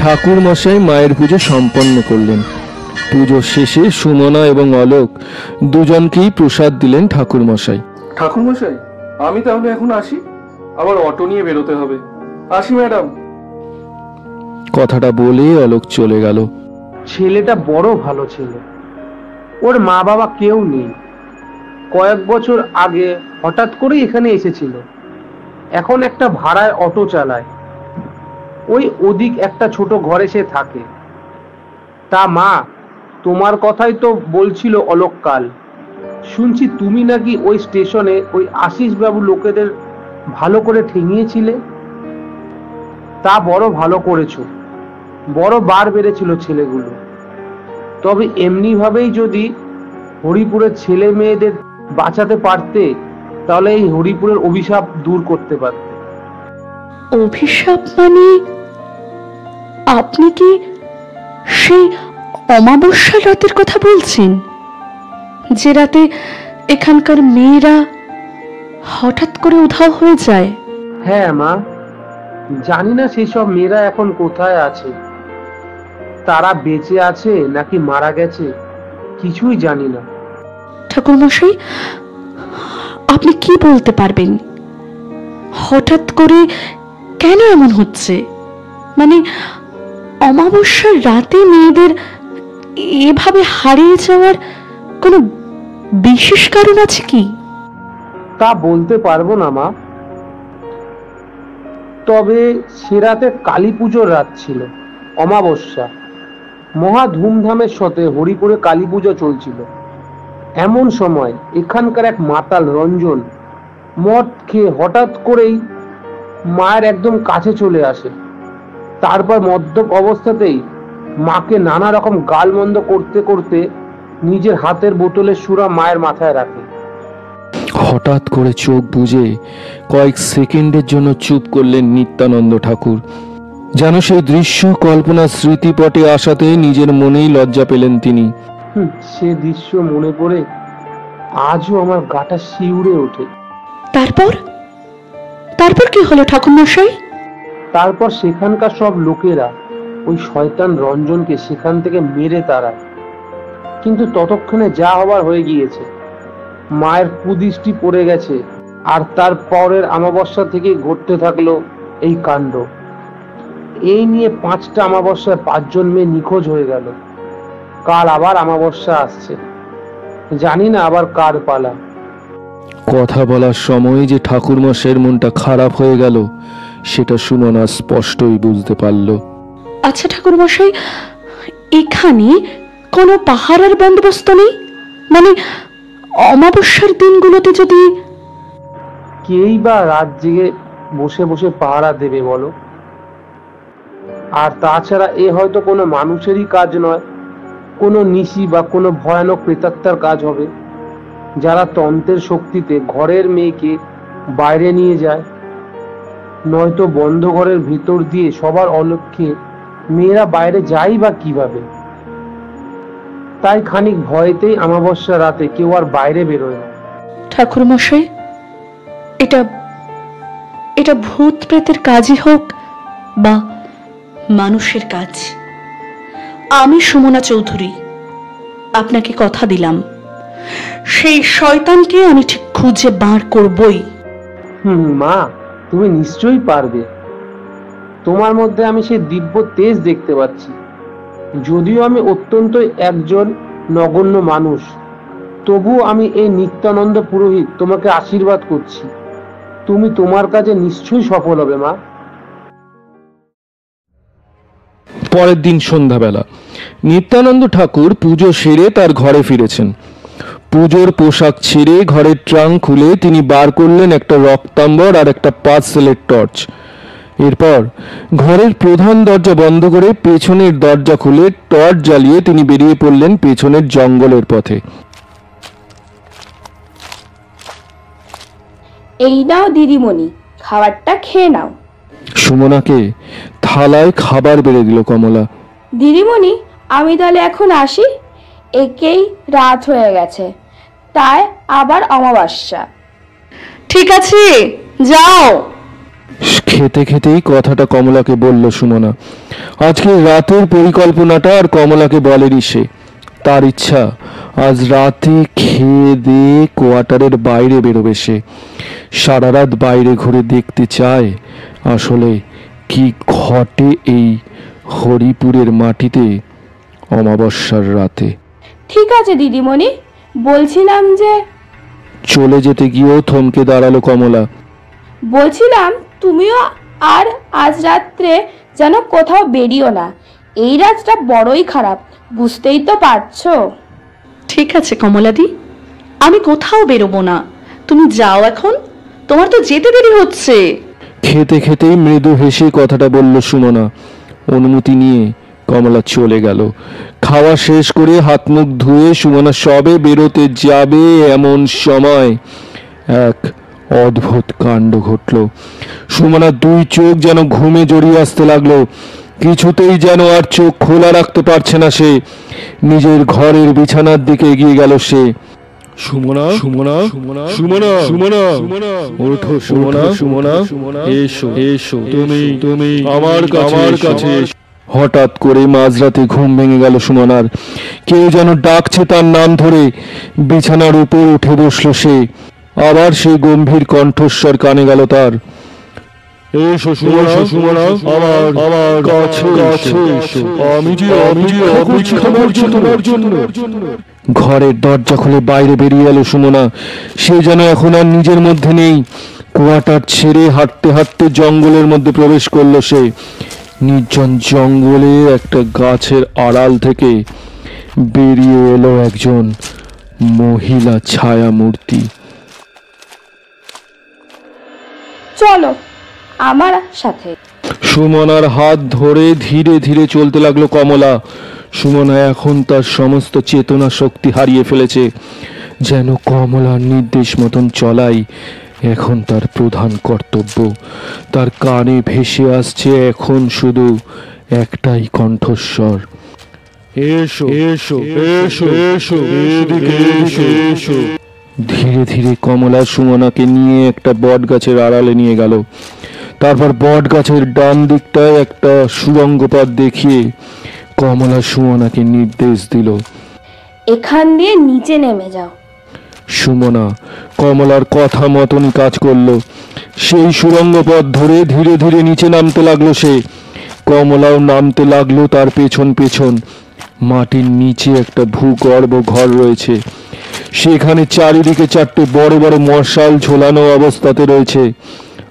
ঠাকুর মশাই মায়ের পুজো সম্পন্ন করলেন। পুজো শেষে সুমনা এবং অলোক দুজনকেই প্রসাদ দিলেন ঠাকুর মশাই। ঠাকুরমশাই, আমি তাহলে এখন আসি, আবার অটো নিয়ে বেরোতে হবে। আসি ম্যাডাম। কথাটা বলে অলোক চলে গেল। ছেলেটা বড় ভালো ছিল। ওর মা বাবা কেউ নেই। কয়েক বছর আগে হঠাৎ করে এখানে এসেছিল। এখন একটা ভাড়ায় অটো চালায়। ওই ওদিক একটা ছোট ঘরে সে থাকে। তা মা, তোমার কথাই তো বলছিল অলোক কাল। শুনছি তুমি নাকি ওই স্টেশনে ওই আশিস বাবু লোকেদের ভালো করে ঠেঙিয়েছিলে। তা বড় ভালো করেছো, বড় বার বেড়েছিল ছেলেগুলো। তবে এমনি ভাবেই যদি হরিপুরের ছেলে মেয়েদের বাঁচাতে পারতে, তাহলে এই হরিপুরের অভিশাপ দূর করতে পারতে। অভিশাপ মানে? আপনি কি সেই অমাবস্যার রাতের কথা বলছেন, যে রাতে এখানকার মেয়েরা হঠাৎ করে উধাও হয়ে যায়? হ্যাঁ মা, জানি না সেসব মেয়েরা এখন কোথায় আছে। তারা বেঁচে আছে নাকি মারা গেছে কিছুই জানি না। ঠাকুরমশাই, আপনি কি বলতে পারবেন? হঠাৎ করে কেন এমন হচ্ছে? মানে অমাবস্যার রাতে মেয়েদের এভাবে হারিয়ে যাওয়ার কোনো বিশেষ কারণ আছে কি? তা বলতে পারবো না মা। তবে সে রাতে কালী পুজোর রাত ছিল, অমাবস্যা। মহা ধুমধামের সাথে হরিপুরে কালী পুজো চলছিল। এমন সময় এখানকার এক মাতাল রঞ্জন মদ খেয়ে হঠাৎ করেই মায়ের একদম কাছে চলে আসে। তারপর মদ্যপ অবস্থাতেই মাকে নানা রকম গালমন্দ করতে করতে নিজের হাতের বোতলের সুরা মায়ের মাথায় রাখে। হঠাৎ করে চোখ বুজে কয়েক সেকেন্ডের জন্য চুপ করলেন নিত্যানন্দ ঠাকুর। যেন সেই দৃশ্য কল্পনা স্মৃতিপটে আসাতে নিজের মনেই লজ্জা পেলেন তিনি। সে দৃশ্য মনে পড়ে আজও আমার গাটা শিউরে ওঠে। তারপর তারপর কি হলো ঠাকুরমশাই? তারপর সেখানকার সব লোকেরা ওই শয়তান রঞ্জনকে সেখান থেকে মেরে তাড়ায়। কিন্তু ততক্ষণে যা হবার হয়ে গিয়েছে। মায়ের কুদৃষ্টি পড়ে গেছে, আর তার পরের অমাবস্যা থেকে ঘটতে থাকলো এই কাণ্ড। এই নিয়ে 5টা অমাবস্যায় 5 জন মেয়ে নিখোঁজ হয়ে গেল। কাল আবার অমাবস্যা আসছে, জানি না আবার কার পালা। কথা বলার সময় যে ঠাকুরমশাইয়ের মনটা খারাপ হয়ে গেল সেটা সুমনা স্পষ্টই বুঝতে পারল। আচ্ছা ঠাকুরমশাই, এখানে কোনো পাহারার বন্দোবস্ত নেই? মানে অমাবস্যার দিনগুলোতে যদি কেই বা রাত জেগে বসে বসে পাহারা দেবে বলো? আর তাছাড়া এ হয়তো কোনো মানুষেরই কাজ নয়, কোনো নিশি বা কোনো ভয়ানক প্রেতাত্মার কাজ হবে, যারা তন্ত্রের শক্তিতে ঘরের মেয়েকে বাইরে নিয়ে যায়। নয়তো বন্ধ ঘরের ভিতর দিয়ে সবার অলক্ষ্যে মেয়েরা বাইরে যায় বা কিভাবে? তাই খানিক ভয়েতেই অমাবস্যা রাতে কেউ আর বাইরে বেরোয় না। ঠাকুরমশাই, এটা এটা ভূত প্রেতের কাজই হোক বা মানুষের কাজ, আমি সুমনা চৌধুরী আপনাকে কথা দিলাম, সেই শয়তানকে আমি ঠিক খুঁজে বার করবই। মা, তুমি নিশ্চয়ই পারবে। তোমার মধ্যে আমি সেই দিব্য তেজ দেখতে পাচ্ছি। যদিও আমি অত্যন্ত একজন নগণ্য মানুষ, তবুও আমি এই নিত্যানন্দ পুরোহিত তোমাকে আশীর্বাদ করছি। তুমি তোমার কাজে নিশ্চয়ই সফল হবে মা। পরের দিন সন্ধ্যাবেলা নিত্যানন্দ ঠাকুর পুজো সেরে তার ঘরে ফিরেছেন। পুজোর পোশাক ছেড়ে ঘরের ট্রাঙ্ক খুলে তিনি বার করলেন একটা রক্তাম্বর আর একটা 5 সেলের টর্চ। এরপর ঘরের প্রধান দরজা বন্ধ করে পেছনের দরজা খুলে টর্চ জ্বালিয়ে তিনি বেরিয়ে পড়লেন পেছনের জঙ্গলের পথে। এই নাও দিদিমণি, খাবারটা খেয়ে নাও। সুমনাকে থালায় খাবার বেড়ে দিল কমলা। দিদিমণি, আমি তাহলে এখন আসি, একেই রাত হয়ে গেছে, তাই আবার অমাবস্যা। ঠিক আছে, যাও। খেতে খেতেই কথাটা কমলাকে বলল সুমনা। আজকে রাতের পরিকল্পনাটা আর কমলাকে বলেনি সে। তার ইচ্ছা আজ রাতে খেয়ে দিয়ে কোয়ার্টারের বাইরে বেরোবে সে। সারা রাত বাইরে ঘুরে দেখতে চায় আসলে কি ঘটে এই হরিপুরের মাটিতে অমাবস্যার রাতে। ঠিক আছে দিদিমণি, বলছিলাম যে। চলে যেতে গিয়েও থমকে দাঁড়ালো কমলা। বলছিলাম তুমিও আর আজ রাত্রে যেন কোথাও বেরিও না। এই রাতটা বড়ই খারাপ, বুঝতেই তো পারছো। ঠিক আছে কমলাদি, আমি কোথাও বেরোবো না, তুমি যাও এখন, তোমার তো যেতে দেরি হচ্ছে। খেতে খেতেই মৃদু হেসে কথাটা বলল সুমনা। অনুমতি নিয়ে কমলা চলে গেল। খাওয়া শেষ করে হাত মুখ ধুয়ে সুমনা সবে বেরোতে যাবে এমন সময় এক অদ্ভুত কাণ্ড ঘটল। সুমনার 2 চোখ যেন ঘুমে জড়িয়ে আসতে লাগলো। কিছুতেই যেন আর চোখ খোলা রাখতে পারছে না সে। নিজের ঘরের বিছানার দিকে এগিয়ে গেল সে। সুমনা, সুমনা, সুমনা, সুমনা, ওঠো সুমনা, সুমনা, এসো, এসো, তুমি আমার কাছে। হঠাৎ করে মাঝরাতে ঘুম ভেঙে গেল সুমনার। কেউ যেন ডাকছে তার নাম ধরে। বিছানার উপর উঠে বসলো সে। আবার সেই গম্ভীর কণ্ঠস্বর কানে গেল তার। এসো সুমনা, সুমনা, আমার কাছে এসো, আমি যে অপেক্ষা করছি তোমার জন্য। ঘরের দরজা খুলে বাইরে বেরিয়ে এলো সুমনা। সে যেন এখন আর নিজের মধ্যে নেই। কোয়ার্টার ছেড়ে হাঁটতে হাঁটতে জঙ্গলের মধ্যে প্রবেশ করলো সে। নির্জন জঙ্গলে একটা গাছের আড়াল থেকে বেরিয়ে এলো একজন মহিলা ছায়া মূর্তি। চলো আমার সাথে। সুমনার হাত ধরে ধীরে ধীরে চলতে লাগলো কমলা। সুমনা এখন তার সমস্ত চেতনা শক্তি হারিয়ে ফেলেছে, যেন কমলার নির্দেশ মতন চলাই এখন তার প্রধান কর্তব্য। তার কানে ভেসে আসছে এখন শুধু একটাই কণ্ঠস্বর, এসো এসো এসো এসো এদিকে এসো এসো। ধীরে ধীরে কমলা সুমনাকে নিয়ে একটা বট গাছের আড়ালে নিয়ে গেল। তারপর বট গাছের ডান দিকটায় একটা সুড়ঙ্গ পথ দেখিয়ে কমলা সুমনাকে নির্দেশ দিল, এখান দিয়ে নিচে নেমে যাও। সুমনা কমলার কথা মতনই কাজ করলো। সেই সুড়ঙ্গ পথ ধরে ধীরে ধীরে নিচে নামতে লাগলো সে। কমলাও নামতে লাগলো তার পেছন পেছন। মাটির নিচে একটা ভূগর্ভ ঘর রয়েছে, সেখানে চারিদিকে চারটে বড় বড় মশাল ঝোলানো অবস্থাতে রয়েছে,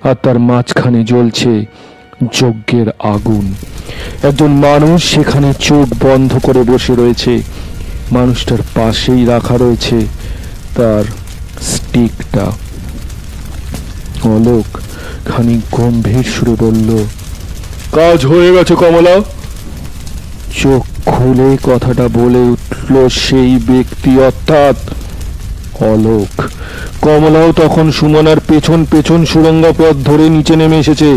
আর তার মাঝখানে জ্বলছে যজ্ঞের আগুন। একজন মানুষ সেখানে চোখ বন্ধ করে বসে রয়েছে। মানুষটার পাশেই রাখা রয়েছে তার স্টিকটা। অলোক খানিক গম্ভীর সুরে বলল, কাজ হয়ে গেছে কমলা। চোখ খুলে কথাটা বলে উঠল সেই ব্যক্তি, অর্থাৎ অলোক। কমলাও তখন সুমনার পেছন পেছন সুড়ঙ্গ পথ ধরে নিচে নেমে এসেছে।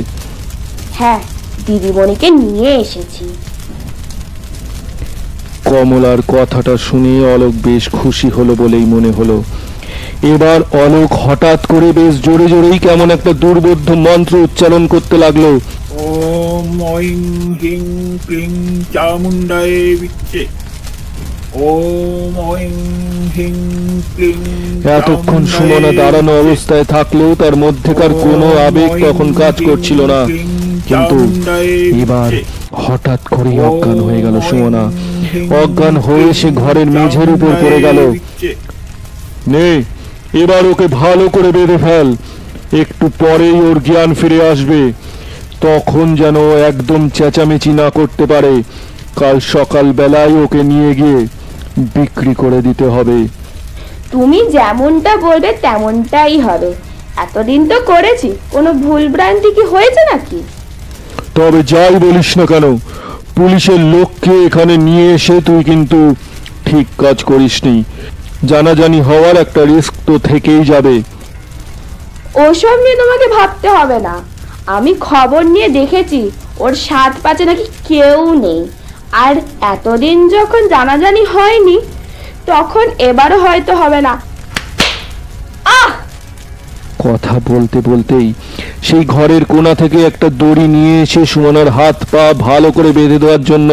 হ্যাঁ, দিদিমণিকে নিয়ে এসেছি। কমলার কথাটা শুনে অলোক বেশ খুশি হলো বলেই মনে হলো। এবার অলোক হঠাৎ করে বেশ জোরে জোরেই কেমন একটা দুর্বোধ্য মন্ত্র উচ্চারণ করতে লাগলো। ওম ঐং হিং ক্লিং চামুণ্ডায় বিচ্ছে। ওম ঐং হিং ক্লিং। এতক্ষণ সুমনা দাঁড়ানো অবস্থায় থাকলেও তার মধ্যেকার কোনো আবেগ তখন কাজ করছিল না, কিন্তু এবার হঠাৎ করেই অজ্ঞান হয়ে গেল সুমনা। অজ্ঞান হয়ে সে ঘরের মেঝের উপর পড়ে গেল। নে, এবার ওকে ভালো করে বেঁধে ফেল, একটু পরেই ওর জ্ঞান ফিরে আসবে। তখন যেন একদম চেঁচামেচি না করতে পারে। কাল সকাল বেলায় ওকে নিয়ে গিয়ে বিক্রি করে দিতে হবে। তুমি যেমনটা বলবে তেমনটাই হবে। এতদিন তো করেছি, কোনো ভুল ভ্রান্তি কি হয়েছে নাকি? তবে যাই বলিস না কেন, পুলিশের লোককে এখানে নিয়ে এসে তুই কিন্তু ঠিক কাজ করিসনি। জানাজানি হওয়ার একটা রিস্ক তো থেকেই যাবে। ওসব নিয়ে তোমাকে ভাবতে হবে না। আমি খবর নিয়ে দেখেছি ওর সাত পাচে নাকি কেউ নেই। আর এতদিন যখন জানাজানি হয়নি, তখন এবারও হয়তো হবে না। কথা বলতে বলতেই সেই ঘরের কোণা থেকে একটা দড়ি নিয়ে এসে সুমনার হাত পা ভালো করে বেঁধে দেওয়ার জন্য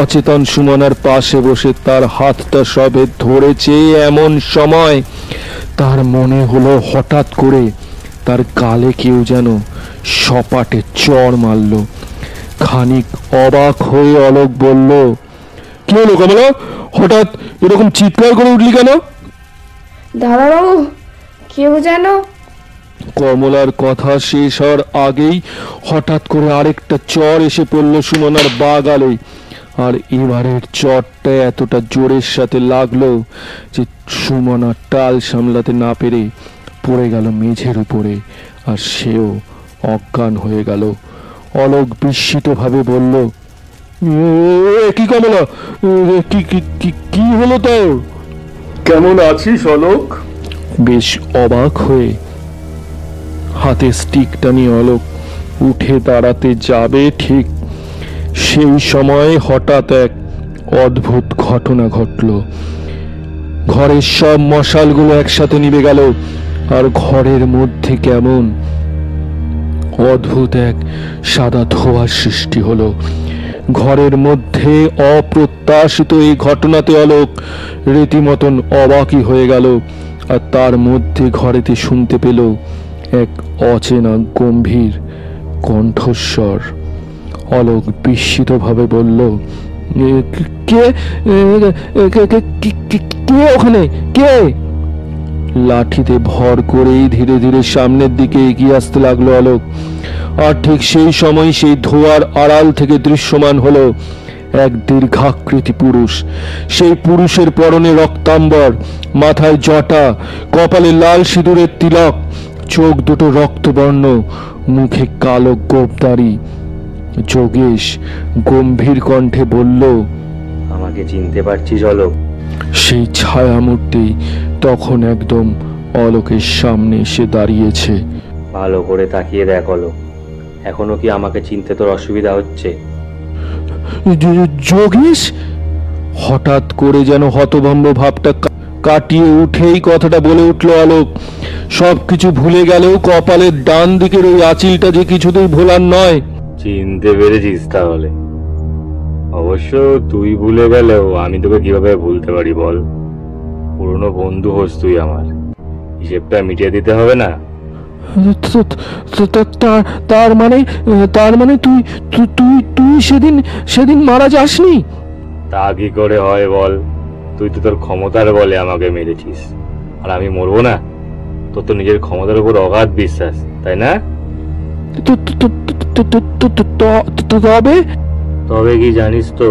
অচেতন সুমনার পাশে বসে তার হাতটা সবে ধরেছে। এমন সময় তার মনে হলো হঠাৎ করে তার গালে কেউ যেন সপাটে চড় মারল। খানিক অবাক হয়ে অলোক বলল, কি হলো কমলা, হঠাৎ এরকম চিৎকার করে উঠলি কেন? দাদাবাবু, কেউ যেন। কমলার কথা শেষ হওয়ার আগেই হঠাৎ করে আরেকটা চড় এসে পড়ল সুমনার বাঁ গালে। আর এবারের চড়টা এতটা জোরের সাথে লাগলো যে সুমনা টাল সামলাতে না পেরে পড়ে গেল মেঝের উপরে, আর সেও অজ্ঞান হয়ে গেল। অলোক বিস্মিত ভাবে বলল, কি কমলা, কি হলো তোর? কেমন আছিস অলোক? বেশ অবাক হয়ে হাতে স্টিকটা নিয়ে অলোক উঠে দাঁড়াতে যাবে, ঠিক সেই সময় হঠাৎ এক অদ্ভুত ঘটনা ঘটল। ঘরের সব মশালগুলো একসাথে নিভে গেল, আর ঘরের মধ্যে কেমন অদ্ভুত এক সাদা ধোঁয়ার সৃষ্টি হলো। ঘরের মধ্যে অপ্রত্যাশিত এই ঘটনাতে অলোক রীতিমতন অবাকই হয়ে গেল। আর তার মধ্যে ঘরেতে শুনতে পেল এক অচেনা গম্ভীর কণ্ঠস্বর। অলোক বিস্মিত ভাবে বলল, কে কে ওখানে, কে? লাঠিতে ভর করেই ধীরে ধীরে সামনের দিকে এগিয়ে আসতে লাগলো অলোক। আর ঠিক সেই সময় সেই ধোঁয়ার আড়াল থেকে দৃশ্যমান হলো এক দীর্ঘাকৃতি পুরুষ। সেই পুরুষের পরনে রক্তাম্বর, মাথায় জটা, কপালে লাল সিঁদুরের তিলক, চোখ দুটো রক্তবর্ণ, মুখে কালো গোঁফদাড়ি। যোগেশ গম্ভীর কণ্ঠে বলল, আমাকে চিনতে পারছিস অলোক? সেই ছায়ামূর্তি তখন একদম অলোকের সামনে এসে দাঁড়িয়েছে। ভালো করে তাকিয়ে দেখ অলোক, এখনো কি আমাকে চিনতে তোর অসুবিধা হচ্ছে? যোগেশ হঠাৎ করে যেন হতভম্ব ভাবটা কাটিয়ে উঠেই কথাটা বলে উঠল অলোক। সবকিছু ভুলে গেলেও কপালের ডান দিকের ওই আঁচিলটা যে কিছুতেই ভোলার নয়। চিনতে পেরেছিস তাহলে? অবশ্য তুই ভুলে গেলেও আমি তোকে কিভাবে ভুলতে পারি বল? পুরনো বন্ধু হোস তুই আমার, হিসেবটা মিটিয়ে দিতে হবে না? তার মানে তুই তুই তুই সেদিন মারা যাসনি? তা কি করে হয় বল? তুই তো তোর ক্ষমতার বলে আমাকে মেরেছিস, আর আমি মরবো না? তোর তো নিজের ক্ষমতার উপর অগাধ বিশ্বাস, তাই না? তবে কি জানিস তো,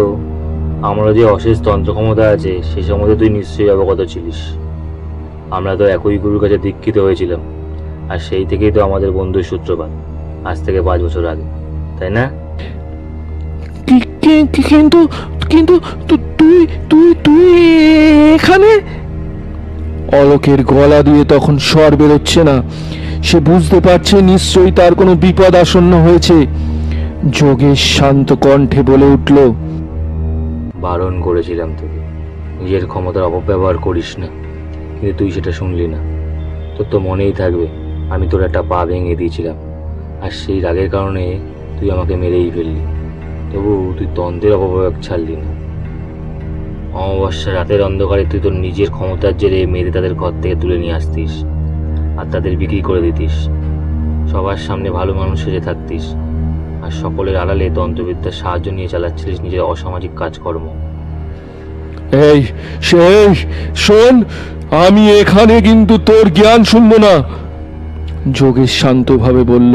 আমরা যে অশেষ তন্ত্র ক্ষমতা আছে সে সম্বন্ধে তুই নিশ্চয়ই অবগত ছিলিস। আমরা তো একই গুরুর কাছে দীক্ষিত হয়েছিলাম, আর সেই থেকেই তো আমাদের বন্ধুর সূত্রপাত, আজ থেকে 5 বছর আগে, তাই না? কিন্তু কিন্তু তুই তুই তুই এখানে? অলোকের গলা দিয়ে তখন স্বর বেরোচ্ছে না। সে বুঝতে পারছে নিশ্চয়ই তার কোনো বিপদ আসন্ন হয়েছে। যোগেশ শান্ত কণ্ঠে বলে উঠল, বারণ করেছিলাম তোকে নিজের ক্ষমতার অপব্যবহার করিস না, কিন্তু তুই সেটা শুনলি না। তোর তো মনেই থাকবে আমি তোর একটা পা ভেঙে দিয়েছিলাম, আর সেই রাগের কারণে তুই আমাকে মেরেই ফেললি। তবু তুই তন্ত্রের অপপ্রয়োগ ছাড়লি না। অমাবস্যা রাতের অন্ধকারে তুই তোর নিজের ক্ষমতার জেরে মেরে তাদের ঘর থেকে তুলে নিয়ে আসতিস, আর তাদের বিক্রি করে দিতিস। সবার সামনে ভালো মানুষ সেজে থাকতিস, আর সকলের আড়ালে তন্ত্রবিদ্যার সাহায্য নিয়ে চালাচ্ছিলিস নিজের অসামাজিক কাজকর্ম। এই সেই শোন, আমি এখানে কিন্তু তোর জ্ঞান শুনবো না। যোগেশ শান্তভাবে বলল,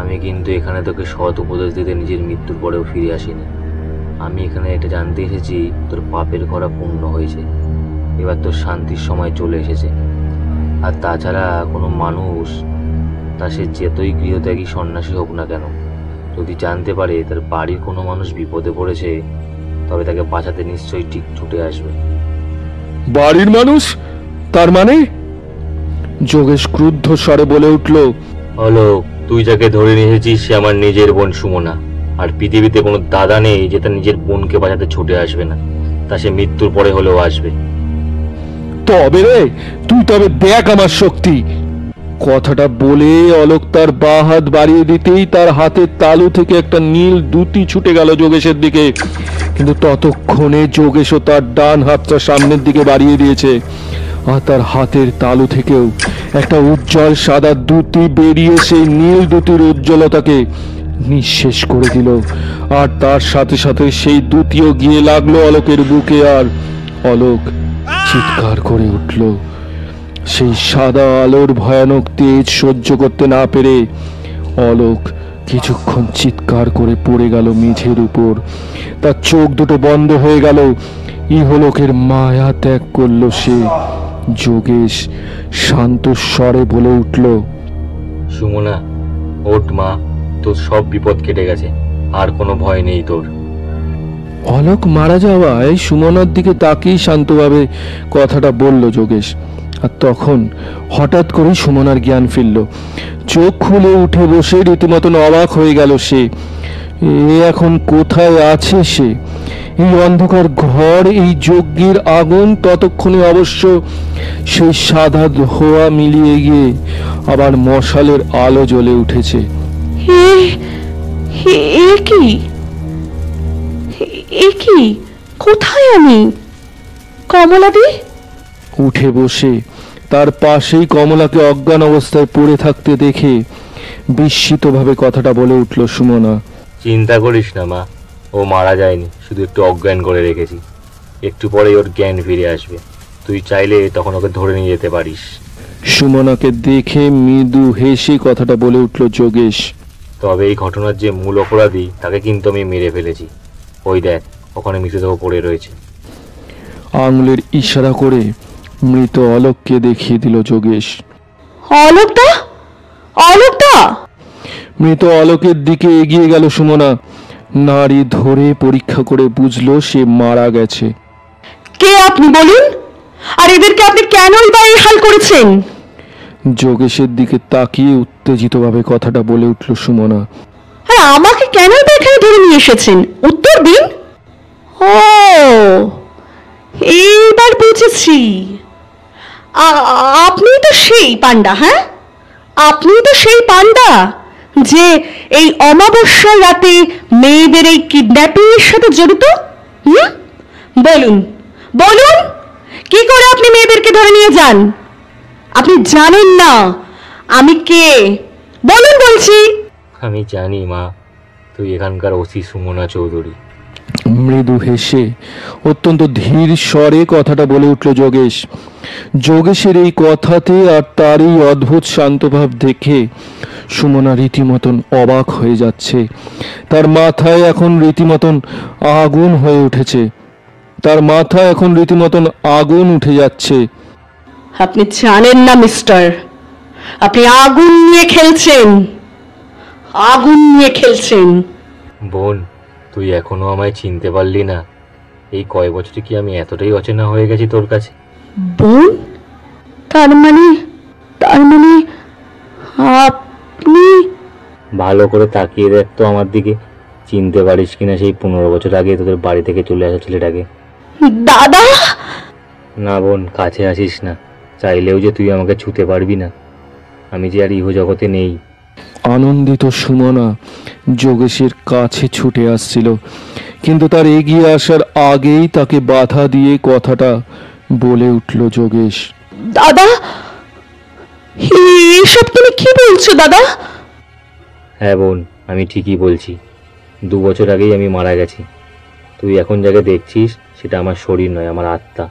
আমি কিন্তু এখানে তোকে সৎ উপদেশ দিতে নিজের মৃত্যুর পরেও ফিরে আসিনি। আমি এখানে এটা জানতে এসেছি তোর পাপের করা পূর্ণ হয়েছে, এবার তোর শান্তির সময় চলে এসেছে। আর তাছাড়া কোনো মানুষ, তা সে যতই গৃহত্যাগী সন্ন্যাসী হোক না কেন, যদি জানতে পারে তার বাড়ির কোনো মানুষ বিপদে পড়েছে, তবে তাকে বাঁচাতে নিশ্চয়ই ঠিক ছুটে আসবে। বাড়ির মানুষ? তার মানে? যোগেশ ক্রুদ্ধ স্বরে বলে উঠল, হলো তুই যাকে ধরে নিয়ে এসেছিস সে আমার নিজের বোন সুমনা, আর পৃথিবীতে কোনো দাদা নেই যে তার নিজের বোনকে বাঁচাতে ছুটে আসবে না, তা সে মৃত্যুর পরে হলেও আসবে। তবে রে, তুই তবে দেখ আমার শক্তি। কথাটা বলে অলোক তার বাঁ হাত বাড়িয়ে দিতেই তার হাতের তালু থেকে একটা নীল দুটি ছুটে গেল যোগেশের দিকে। কিন্তু ততক্ষণে যোগেশও তার ডান হাতটা সামনের দিকে বাড়িয়ে দিয়েছে, আর তার হাতের তালু থেকেও একটা উজ্জ্বল সাদা দুটি বেরিয়ে সেই নীল দুটির উজ্জ্বলতাকে নিঃশেষ করে দিল। আর তার সাথে সাথে সেই দুটিও গিয়ে লাগলো অলোকের বুকে, আর অলোক চিৎকার করে উঠল। সেই সাদা আলোর ভয়ানক তেজ সহ্য করতে না পেরে অলোক কিছুক্ষণ চিৎকার করে পড়ে গেল মেঝের উপর। তার চোখ দুটো বন্ধ হয়ে গেল। ইহলোকের মায়া ত্যাগ করল সে। যোগেশ শান্ত স্বরে বলে উঠল, সুমনা ওঠ মা, তোর সব বিপদ কেটে গেছে, আর কোনো ভয় নেই তোর। অলোক মারা যাওয়ায় সুমনার দিকে তাকিয়ে শান্তভাবে কথাটা বলল যোগেশ। আর তখন হঠাৎ করে সুমনার জ্ঞান ফিরল। চোখ খুলে উঠে বসে রীতিমতন অবাক হয়ে গেল সে। এখন কোথায় আছে সে? এই অন্ধকার ঘর, এই যজ্ঞের আগুন, ততক্ষণে অবশ্য সেই সাদা ধোঁয়া মিলিয়ে গিয়ে আবার মশালের আলো জ্বলে উঠেছে। কি কোথায় আমি? কমলাদি? উঠে বসে তার পাশেই কমলাকে অজ্ঞান অবস্থায় পড়ে থাকতে দেখে বিস্মিতভাবে কথাটা বলে উঠল সুমনা। চিন্তা করিস না মা, ও মারা যায়নি, শুধু একটু অজ্ঞান করে রেখেছি। একটু পরে ওর জ্ঞান ফিরে আসবে, তুই চাইলে তখন ওকে ধরে নিয়ে যেতে পারিস। সুমনাকে দেখে মৃদু হেসে কথাটা বলে উঠল যোগেশ। তবে এই ঘটনার যে মূল অপরাধী তাকে কিন্তু আমি মেরে ফেলেছি। ওই দেখ, ওখানে মৃতদেহ পড়ে রয়েছে। আঙুলের ইশারা করে মৃত অলোককে দেখিয়ে দিল যোগেশ। অলোকটা? অলোকটা? মৃত অলোকের দিকে এগিয়ে গেল সুমনা। নাড়ি ধরে পরীক্ষা করে বুঝলো সে মারা গেছে। কে আপনি বলুন? আর এদেরকে আপনি কেনই বা এই হাল করেছেন? যোগেশের দিকে তাকিয়ে উত্তেজিতভাবে কথাটা বলে উঠল সুমনা। আর আমাকে কেনই বা এখানে ধরে নিয়ে এসেছেন? উত্তর দিন। ও, এইবার বুঝেছি। আপনি তো সেই পান্ডা, হ্যাঁ? আপনি তো সেই পান্ডা যে এই অমাবস্যার রাতে মেয়েদের এই কিডন্যাপিং এর সাথে জড়িত। বলুন বলুন, কি করে আপনি মেয়েদেরকে ধরে নিয়ে যান? আপনি জানেন না আমি কে? বলুন বলছি। আমি জানি মা, তুই এখানকার ওসি সুমনা চৌধুরী। মৃদু হেসে অত্যন্ত ধীর স্বরে কথাটা বলে উঠল যোগেশ। যোগেশের এই কথাতে আর তার এই অদ্ভুত শান্তভাব দেখে সুমনা রীতিমতন অবাক হয়ে যাচ্ছে। তার মাথায় এখন রীতিমতন আগুন হয়ে উঠেছে। তার মাথায় এখন রীতিমতন আগুন উঠে যাচ্ছে। আপনি জানেন না মিস্টার, আপনি আগুন নিয়ে খেলছেন, আগুন নিয়ে খেলছেন। বোন, তুই এখনো আমায় চিনতে পারলি না? এই কয় বছরে কি আমি এতটাই অচেনা হয়ে গেছি তোর কাছে? বোন? তার মানে আপনি? ভালো করে তাকিয়ে দেখ তো আমার দিকে, চিনতে পারিস কিনা সেই 15 বছর আগে তোদের বাড়ি থেকে চলে আসা ছেলেটাকে। দাদা! না বোন, কাছে আসিস না। চাইলেও যে তুই আমাকে ছুতে পারবি না। আমি যে আর ইহ জগতে নেই। আনন্দিত সুমনা যোগেশের কাছে ছুটে আসছিল, কিন্তু তার এগিয়ে আসার আগেই তাকে বাধা দিয়ে কথাটা বলে উঠল যোগেশ। দাদা, এসব তুমি কি বলছো দাদা? হ্যাঁ বোন, আমি ঠিকই বলছি। 2 বছর আগেই আমি মারা গেছি। তুই এখন যাকে দেখছিস সেটা আমার শরীর নয়, আমার আত্মা।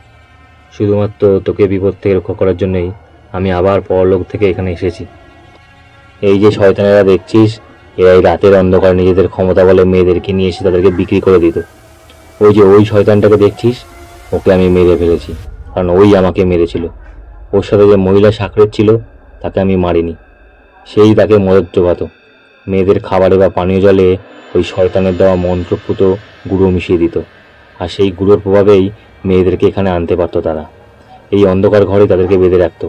শুধুমাত্র তোকে বিপদ থেকে রক্ষা করার জন্যই আমি আবার পরলোক থেকে এখানে এসেছি। এই যে শয়তানেরা দেখছিস, এরাই রাতের অন্ধকার নিজেদের ক্ষমতা বলে মেয়েদেরকে নিয়ে এসে তাদেরকে বিক্রি করে দিত। ওই শয়তানটাকে দেখছিস, ওকে আমি মেরে ফেলেছি, কারণ ওই আমাকে মেরেছিল। ওর সাথে যে মহিলা সাকরেত ছিল তাকে আমি মারিনি, সেই তাকে মদত জোগাতো। মেয়েদের খাবারে বা পানীয় জলে ওই শয়তানের দেওয়া মন্ত্রপুত গুঁড়ো মিশিয়ে দিত, আর সেই গুঁড়োর প্রভাবেই মেয়েদেরকে এখানে আনতে পারতো তারা। এই অন্ধকার ঘরে তাদেরকে বেঁধে রাখতো,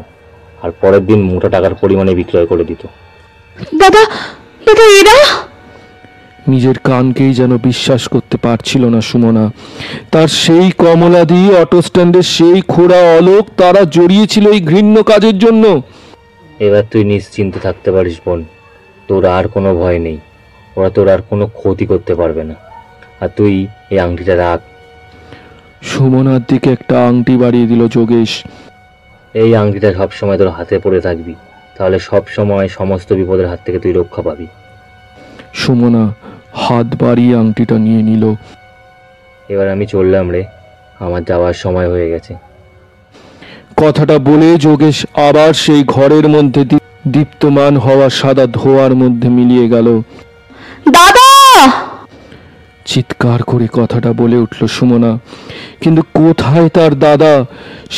আর পরের দিন মোটা টাকার পরিমাণে বিক্রয় করে দিত। দাদা, দাদা এরা? নিজের কানকেই যেন বিশ্বাস করতে পারছিল না সুমনা। তার সেই কমলাদি, অটো স্ট্যান্ডের সেই খোড়া অলোক, তারা জড়িয়েছিল এই ঘৃণ্য কাজের জন্য। এবার তুই নিশ্চিন্তে থাকতে পারিস বোন, তোর আর কোনো ভয় নেই। ওরা তোর আর কোনো ক্ষতি করতে পারবে না। আর তুই এই আংটিটা রাখ। সুমনার দিকে একটা আংটি বাড়িয়ে দিল যোগেশ। এই আংটিটা সবসময় তোর হাতে পড়ে থাকবি, তাহলে সব সময় সমস্ত বিপদের হাত থেকে তুই রক্ষা পাবি। সুমনা হাত বাড়িয়ে আংটিটা নিয়ে নিল। এবার আমি চললাম রে, আমার যাওয়ার সময় হয়ে গেছে। কথাটা বলে যোগেশ আবার সেই ঘরের মধ্যে দীপ্তমান হওয়া সাদা ধোঁয়ার মধ্যে মিলিয়ে গেল। দাদা! চিৎকার করে কথাটা বলে উঠল সুমনা, কিন্তু কোথায় তার দাদা?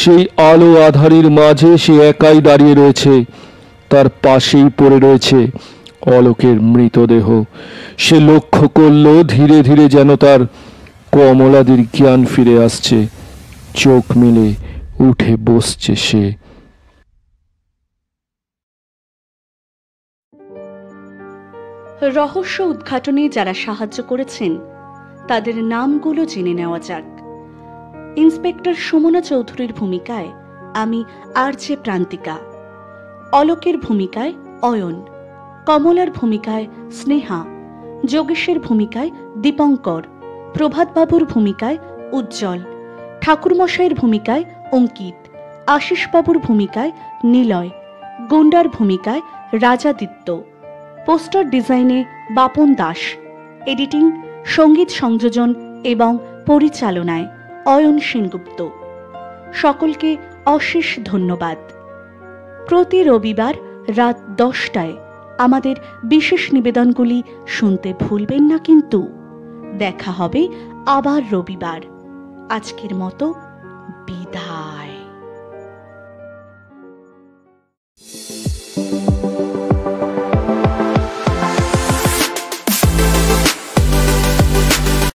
সেই আলো আধারির মাঝে সে একাই দাঁড়িয়ে রয়েছে। তার পাশেই পড়ে রয়েছে অলোকের মৃতদেহ। সে লক্ষ্য করল ধীরে ধীরে যেন তার কমলাদির জ্ঞান ফিরে আসছে। চোখ মেলে উঠে বসছে সে। রহস্য উদ্ঘাটনে যারা সাহায্য করেছেন তাদের নামগুলো জেনে নেওয়া যাক। ইন্সপেক্টর সুমনা চৌধুরীর ভূমিকায় আমি আর.জে. প্রান্তিকা, অলোকের ভূমিকায় অয়ন, কমলার ভূমিকায় স্নেহা, যোগেশের ভূমিকায় দীপঙ্কর, প্রভাতবাবুর ভূমিকায় উজ্জ্বল, ঠাকুরমশাইয়ের ভূমিকায় অঙ্কিত, আশিসবাবুর ভূমিকায় নিলয়, গুন্ডার ভূমিকায় রাজাদিত্য, পোস্টার ডিজাইনে বাপন দাস, এডিটিং, সঙ্গীত সংযোজন এবং পরিচালনায় অয়ন সেনগুপ্ত। সকলকে অশেষ ধন্যবাদ। প্রতি রবিবার রাত 10টায় আমাদের বিশেষ নিবেদনগুলি শুনতে ভুলবেন না কিন্তু। দেখা হবে আবার রবিবার। আজকের মতো বিদায়।